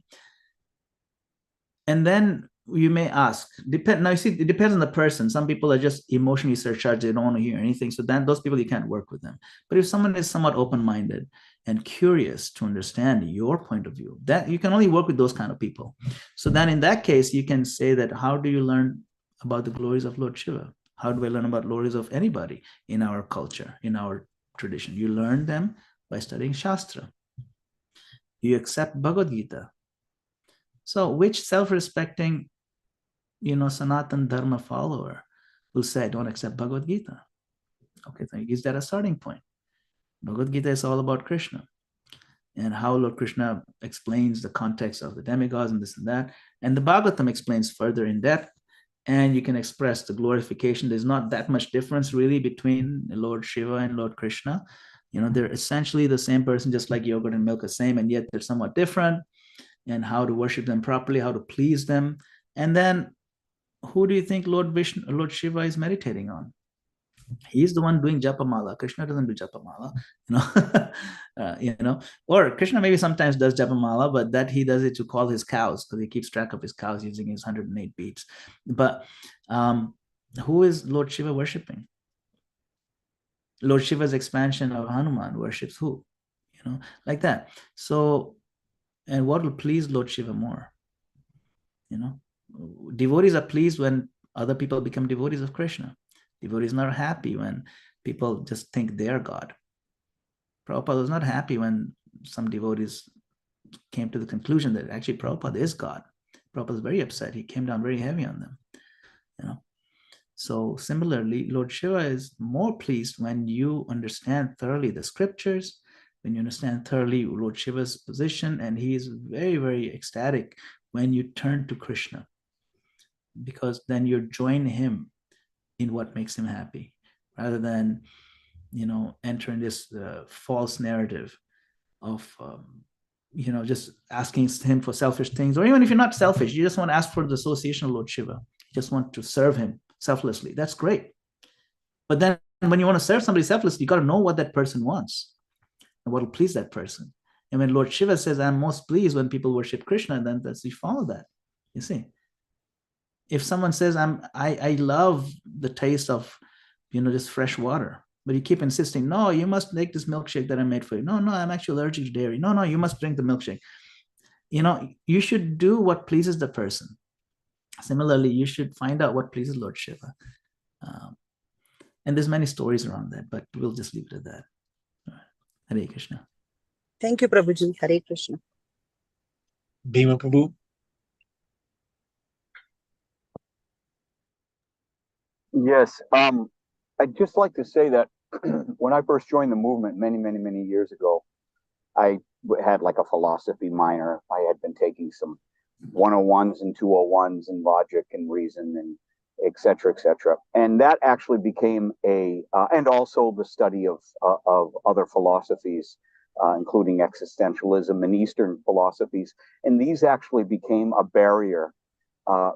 And then you may ask, now you see, it depends on the person. Some people are just emotionally surcharged, they don't want to hear anything. So then those people, you can't work with them. But if someone is somewhat open-minded and curious to understand your point of view, that you can only work with those kind of people. So then in that case, you can say that, how do you learn about the glories of Lord Shiva? How do I learn about glories of anybody in our culture, in our tradition? You learn them by studying Shastra. You accept Bhagavad Gita. So which self-respecting, Sanatan Dharma follower will say, I don't accept Bhagavad Gita? Okay, so is that a starting point? Bhagavad Gita is all about Krishna and how Lord Krishna explains the context of the demigods and this and that. And the Bhagavatam explains further in depth, and you can express the glorification. There's not that much difference really between Lord Shiva and Lord Krishna. They're essentially the same person, just like yogurt and milk are same, and yet they're somewhat different, and how to worship them properly, how to please them. And then who do you think Lord Shiva is meditating on? He's the one doing japamala. Krishna doesn't do japamala, or Krishna maybe sometimes does japamala, but that he does it to call his cows, because he keeps track of his cows using his 108 beats. But who is Lord Shiva worshiping? Lord Shiva's expansion of Hanuman worships who? Like that. So, and what will please Lord Shiva more? Devotees are pleased when other people become devotees of Krishna. Devotees are not happy when people just think they're God. Prabhupada was not happy when some devotees came to the conclusion that actually Prabhupada is God. Prabhupada was very upset. He came down very heavy on them. So similarly, Lord Shiva is more pleased when you understand thoroughly the scriptures, when you understand thoroughly Lord Shiva's position, and he is very, very ecstatic when you turn to Krishna, because then you join him in what makes him happy, rather than, entering this false narrative of, just asking him for selfish things. Or even if you're not selfish, you just want to ask for the association of Lord Shiva. You just want to serve him selflessly. That's great. But then when you want to serve somebody selflessly, you got to know what that person wants and what will please that person. And when Lord Shiva says, I'm most pleased when people worship Krishna, then you follow that. You see, if someone says, I love the taste of, just fresh water, but you keep insisting, no, you must make this milkshake that I made for you. No, I'm actually allergic to dairy. No, you must drink the milkshake. You should do what pleases the person. Similarly, you should find out what pleases Lord Shiva. And there's many stories around that, but we'll just leave it at that. Hare Krishna. Thank you, Prabhuji. Hare Krishna. Bhima Prabhu. Yes. I'd just like to say that when I first joined the movement many years ago, I had like a philosophy minor. I had been taking some 101s and 201s in logic and reason and et cetera, et cetera. And that actually became and also the study of other philosophies, including existentialism and Eastern philosophies. And these actually became a barrier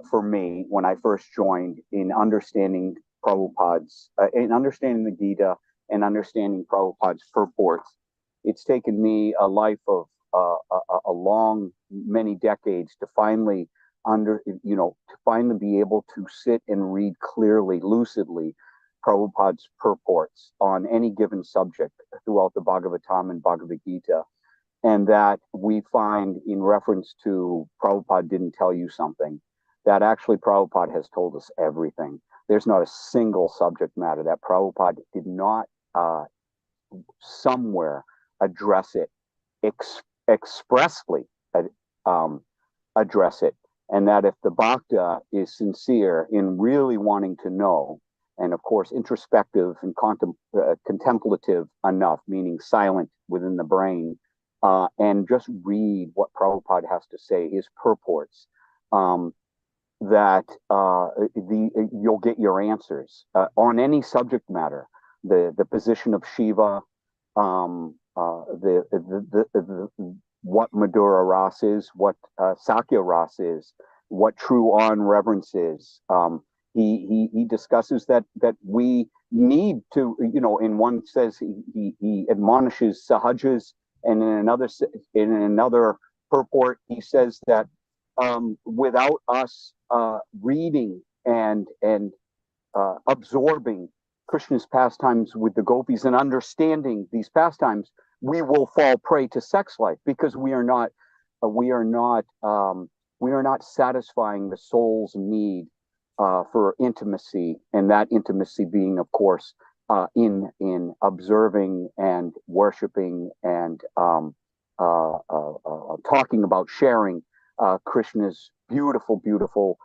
for me when I first joined in understanding Prabhupada's, in understanding the Gita and understanding Prabhupada's purports. It's taken me a life of a long, many decades to finally be able to sit and read clearly, lucidly, Prabhupada's purports on any given subject throughout the Bhagavatam and Bhagavad Gita. And that we find in reference to Prabhupada didn't tell you something, that actually Prabhupada has told us everything. There's not a single subject matter that Prabhupada did not somewhere address it, expressly address it. And that if the bhakta is sincere in really wanting to know, and of course introspective and contemplative enough, meaning silent within the brain, and just read what Prabhupada has to say, his purports, that you'll get your answers on any subject matter. The position of Shiva, what Madhura Ras is, what Sakya Ras is, what true awe and reverence is. He discusses that we need to, in one says he admonishes sahajas, and in another purport he says that without us reading and absorbing Krishna's pastimes with the gopis and understanding these pastimes, we will fall prey to sex life, because we are not satisfying the soul's need for intimacy, and that intimacy being, of course, in observing and worshiping and talking about sharing Krishna's beautiful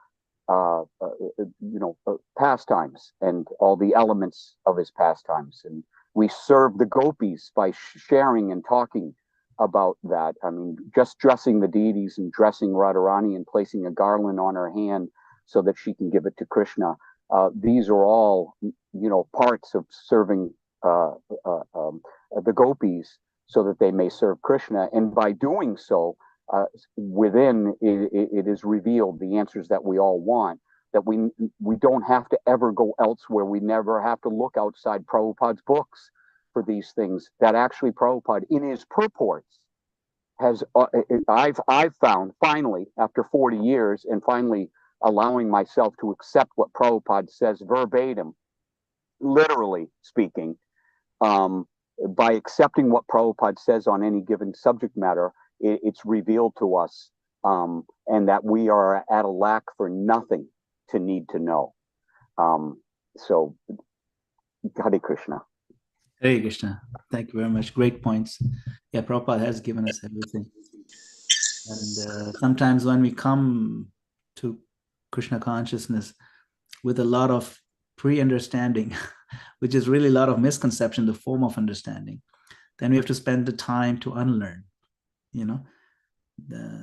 pastimes and all the elements of his pastimes. And we serve the gopis by sharing and talking about that. I mean, just dressing the deities and dressing Radharani and placing a garland on her hand so that she can give it to Krishna. These are all, parts of serving the gopis so that they may serve Krishna. And by doing so, within it is revealed the answers that we all want, that we don't have to ever go elsewhere. We never have to look outside Prabhupada's books for these things. That actually Prabhupada, in his purports, has I've found, finally, after 40 years, and finally allowing myself to accept what Prabhupada says verbatim, literally speaking, by accepting what Prabhupada says on any given subject matter, it's revealed to us, and that we are at a lack for nothing to need to know. So, Hare Krishna. Hare Krishna. Thank you very much. Great points. Yeah, Prabhupada has given us everything. And sometimes when we come to Krishna consciousness with a lot of pre-understanding, which is really a lot of misconception, the form of understanding, then we have to spend the time to unlearn,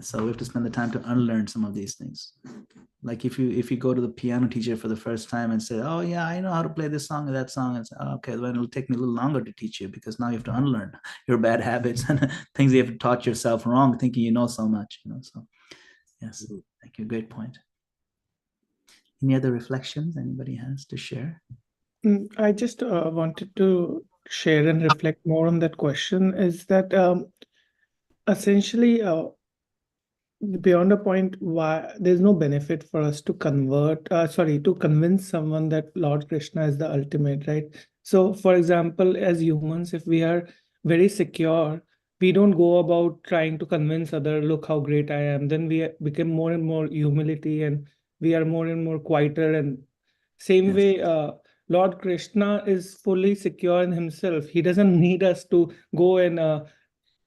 so we have to spend the time to unlearn some of these things. Like if you go to the piano teacher for the first time and say, oh yeah, I know how to play this song or that song, and say, oh, okay, then it'll take me a little longer to teach you, because now you have to unlearn your bad habits and things you have taught yourself wrong, thinking you know so much. So yes, thank you. Great point. Any other reflections anybody has to share? I just wanted to share and reflect more on that question, is that essentially beyond a point, why there's no benefit for us to convince someone that Lord Krishna is the ultimate, right? So for example, as humans, if we are very secure, we don't go about trying to convince other, look how great I am. Then we become more and more humility, and we are more and more quieter. And same way, Lord Krishna is fully secure in himself. He doesn't need us to go and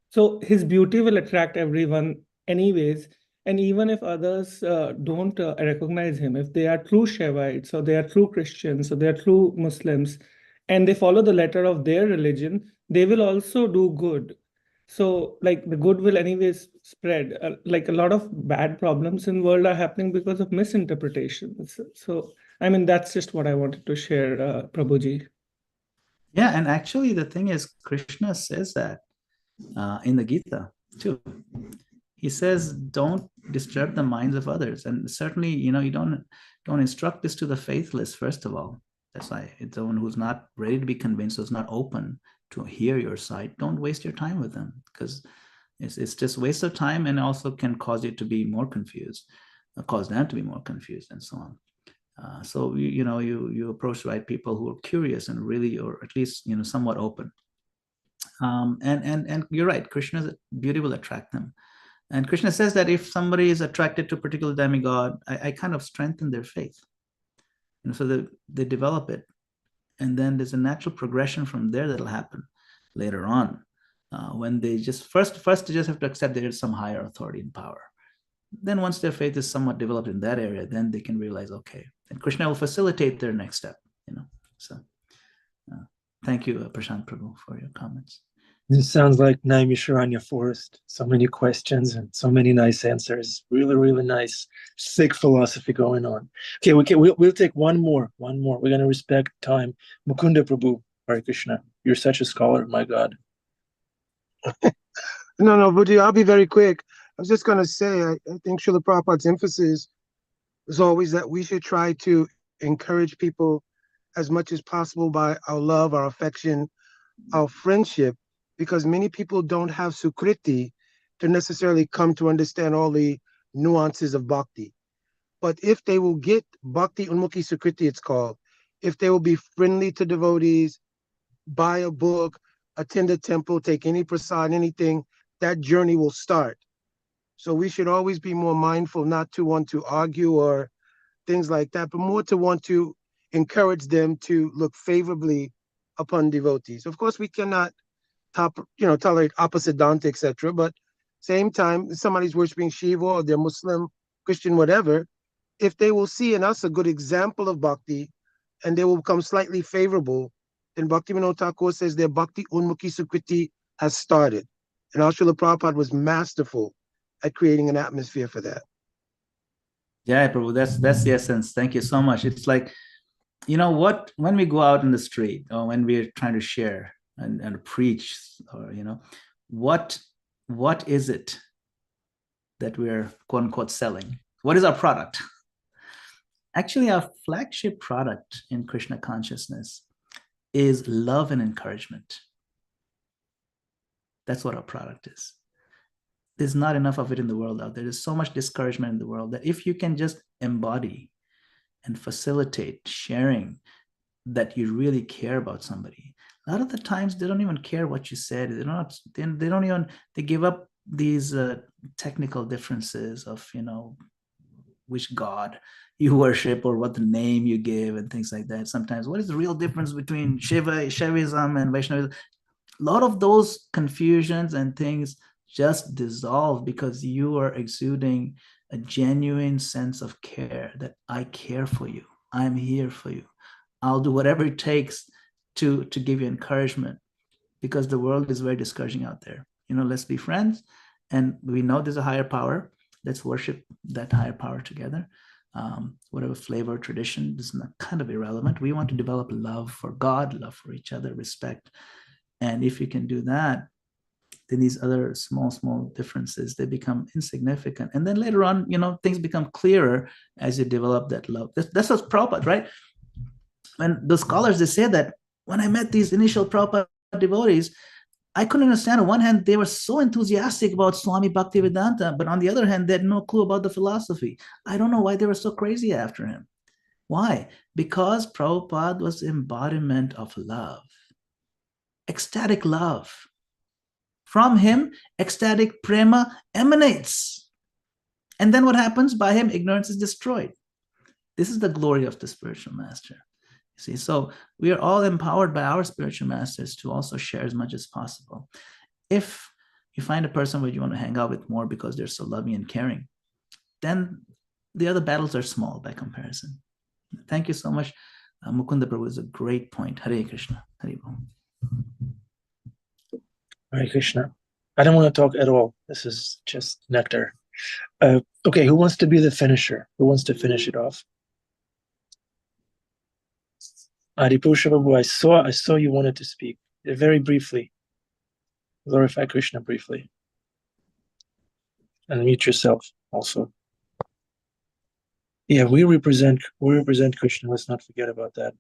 so his beauty will attract everyone anyways. And even if others don't recognize him, if they are true Shaivites, or they are true Christians, or they are true Muslims, and they follow the letter of their religion, they will also do good. So like the good will anyways spread. Like a lot of bad problems in the world are happening because of misinterpretations. So I mean, that's just what I wanted to share, Prabhuji. Yeah, and actually the thing is, Krishna says that in the Gita too. He says, don't disturb the minds of others. And certainly, you don't instruct this to the faithless, first of all. That's why it's someone who's not ready to be convinced, who's not open to hear your side. Don't waste your time with them, because it's just waste of time, and also can cause you to be more confused, cause them to be more confused, and so on. So you approach the right people who are curious and really, or at least somewhat open. And you're right, Krishna's beauty will attract them. And Krishna says that if somebody is attracted to a particular demigod, I kind of strengthen their faith, so that they develop it. And then there's a natural progression from there that'll happen later on, when they just first they just have to accept there is some higher authority and power. Then once their faith is somewhat developed in that area, then they can realize, okay, and Krishna will facilitate their next step. So thank you, Prashant Prabhu, for your comments. This sounds like Naimisharanya Forest. So many questions and so many nice answers. Really, really nice Sikh philosophy going on. Okay, we'll take one more. We're going to respect time. Mukunda Prabhu, Hare Krishna. You're such a scholar, my God. No, Buddha, I'll be very quick. I was just going to say, I think Srila Prabhupada's emphasis is always that we should try to encourage people as much as possible by our love, our affection, our friendship, because many people don't have sukriti to necessarily come to understand all the nuances of bhakti. But if they will get bhakti unmukhi sukriti, it's called, if they will be friendly to devotees, buy a book, attend a temple, take any prasad, anything, that journey will start. So we should always be more mindful not to want to argue or things like that, but more to want to encourage them to look favorably upon devotees. Of course, we cannot tolerate opposite danta, etc. But same time, somebody's worshiping Shiva or they're Muslim, Christian, whatever, if they will see in us a good example of bhakti and they will become slightly favorable, then Bhaktivinoda Thakur says their bhakti unmukhi sukriti has started. And Srila Prabhupada was masterful at creating an atmosphere for that. Yeah, Prabhu, that's the essence. Thank you so much. It's like, what, when we go out in the street or when we're trying to share and preach, or what is it that we're quote unquote selling? What is our product? Actually, our flagship product in Krishna consciousness is love and encouragement. That's what our product is. There's not enough of it in the world out there. There's so much discouragement in the world that if you can just embody and facilitate sharing that you really care about somebody, a lot of the times they don't even care what you said. They give up these technical differences of which god you worship or what the name you give and things like that. Sometimes, what is the real difference between Shaivism and Vaishnavism? A lot of those confusions and things just dissolve because you are exuding a genuine sense of care, that I care for you, I'm here for you, I'll do whatever it takes to give you encouragement, because the world is very discouraging out there. Let's be friends, and we know there's a higher power. Let's worship that higher power together. Whatever flavor, tradition is kind of irrelevant. We want to develop love for God, love for each other, respect. And if you can do that, then these other small differences, they become insignificant. And then later on, things become clearer as you develop that love. That's what's Prabhupada, right? When the scholars, they say that when I met these initial Prabhupada devotees, I couldn't understand. On one hand, they were so enthusiastic about Swami Bhaktivedanta, but on the other hand, they had no clue about the philosophy. I don't know why they were so crazy after him. Why? Because Prabhupada was embodiment of love, ecstatic love. From him, ecstatic prema emanates. And then what happens? By him, ignorance is destroyed. This is the glory of the spiritual master. See, so we are all empowered by our spiritual masters to also share as much as possible. If you find a person where you want to hang out with more because they're so loving and caring, then the other battles are small by comparison. Thank you so much. Mukunda Prabhu is a great point. Hare Krishna. Hare Bol. Hare Krishna. I don't want to talk at all. This is just nectar. Okay, who wants to be the finisher? Who wants to finish it off? Adipusha Prabhu, I saw you wanted to speak. Very briefly. Glorify Krishna briefly. And mute yourself also. Yeah, we represent Krishna. Let's not forget about that.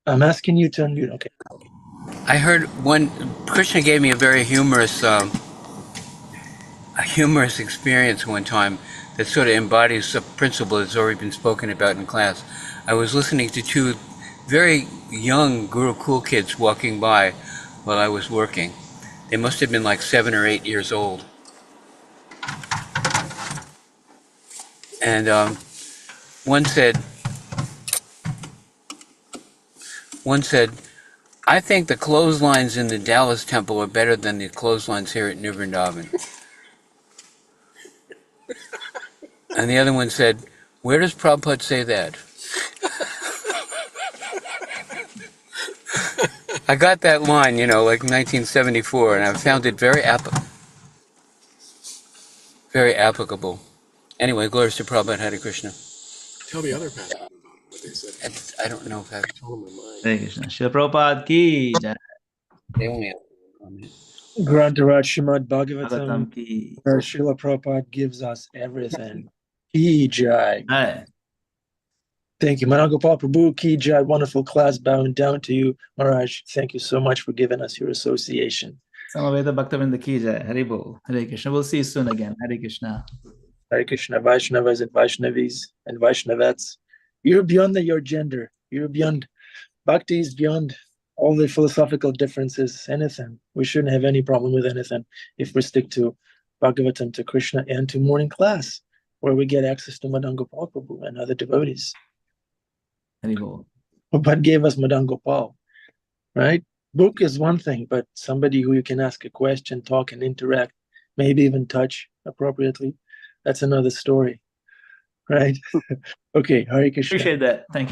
I'm asking you to unmute. Okay. I heard Krishna gave me a very humorous experience one time that sort of embodies a principle that's already been spoken about in class. I was listening to two very young Gurukul kids walking by while I was working. They must have been like 7 or 8 years old. And one said, I think the clotheslines in the Dallas temple are better than the clotheslines here at New Vrindavan. And the other one said, where does Prabhupada say that? I got that line, like 1974, and I found it very applicable. Anyway, glories to Prabhupada. Hare Krishna. Tell the other pastor what they said. I don't know if that's, Hare Krishna. Srila Prabhupada ki jai. they only have one comment. Grantaraj Srimad Bhagavatam Bhagavatam, ki where Srila Prabhupada gives us everything. Ki Jai. jai. Thank you. Madana Gopala Prabhu Ki Jai. Wonderful class. Bowing down to you. Maharaj, thank you so much for giving us your association. Samaveda Bhaktivinoda ki jai. Hari Bol. Hare Krishna. We'll see you soon again. Hare Krishna. Hare Krishna, Vaishnavas and Vaishnavis and Vaishnavets. You're beyond your gender. You're beyond, Bhakti is beyond all the philosophical differences, anything. We shouldn't have any problem with anything if we stick to Bhagavatam, to Krishna, and to morning class, where we get access to Madana Gopal Prabhu and other devotees. Hari Bol. Prabhupada gave us Madana Gopal, right? Book is one thing, but somebody who you can ask a question, talk, and interact, maybe even touch appropriately, that's another story, right? Okay, Hare Krishna. Appreciate that. Thank you.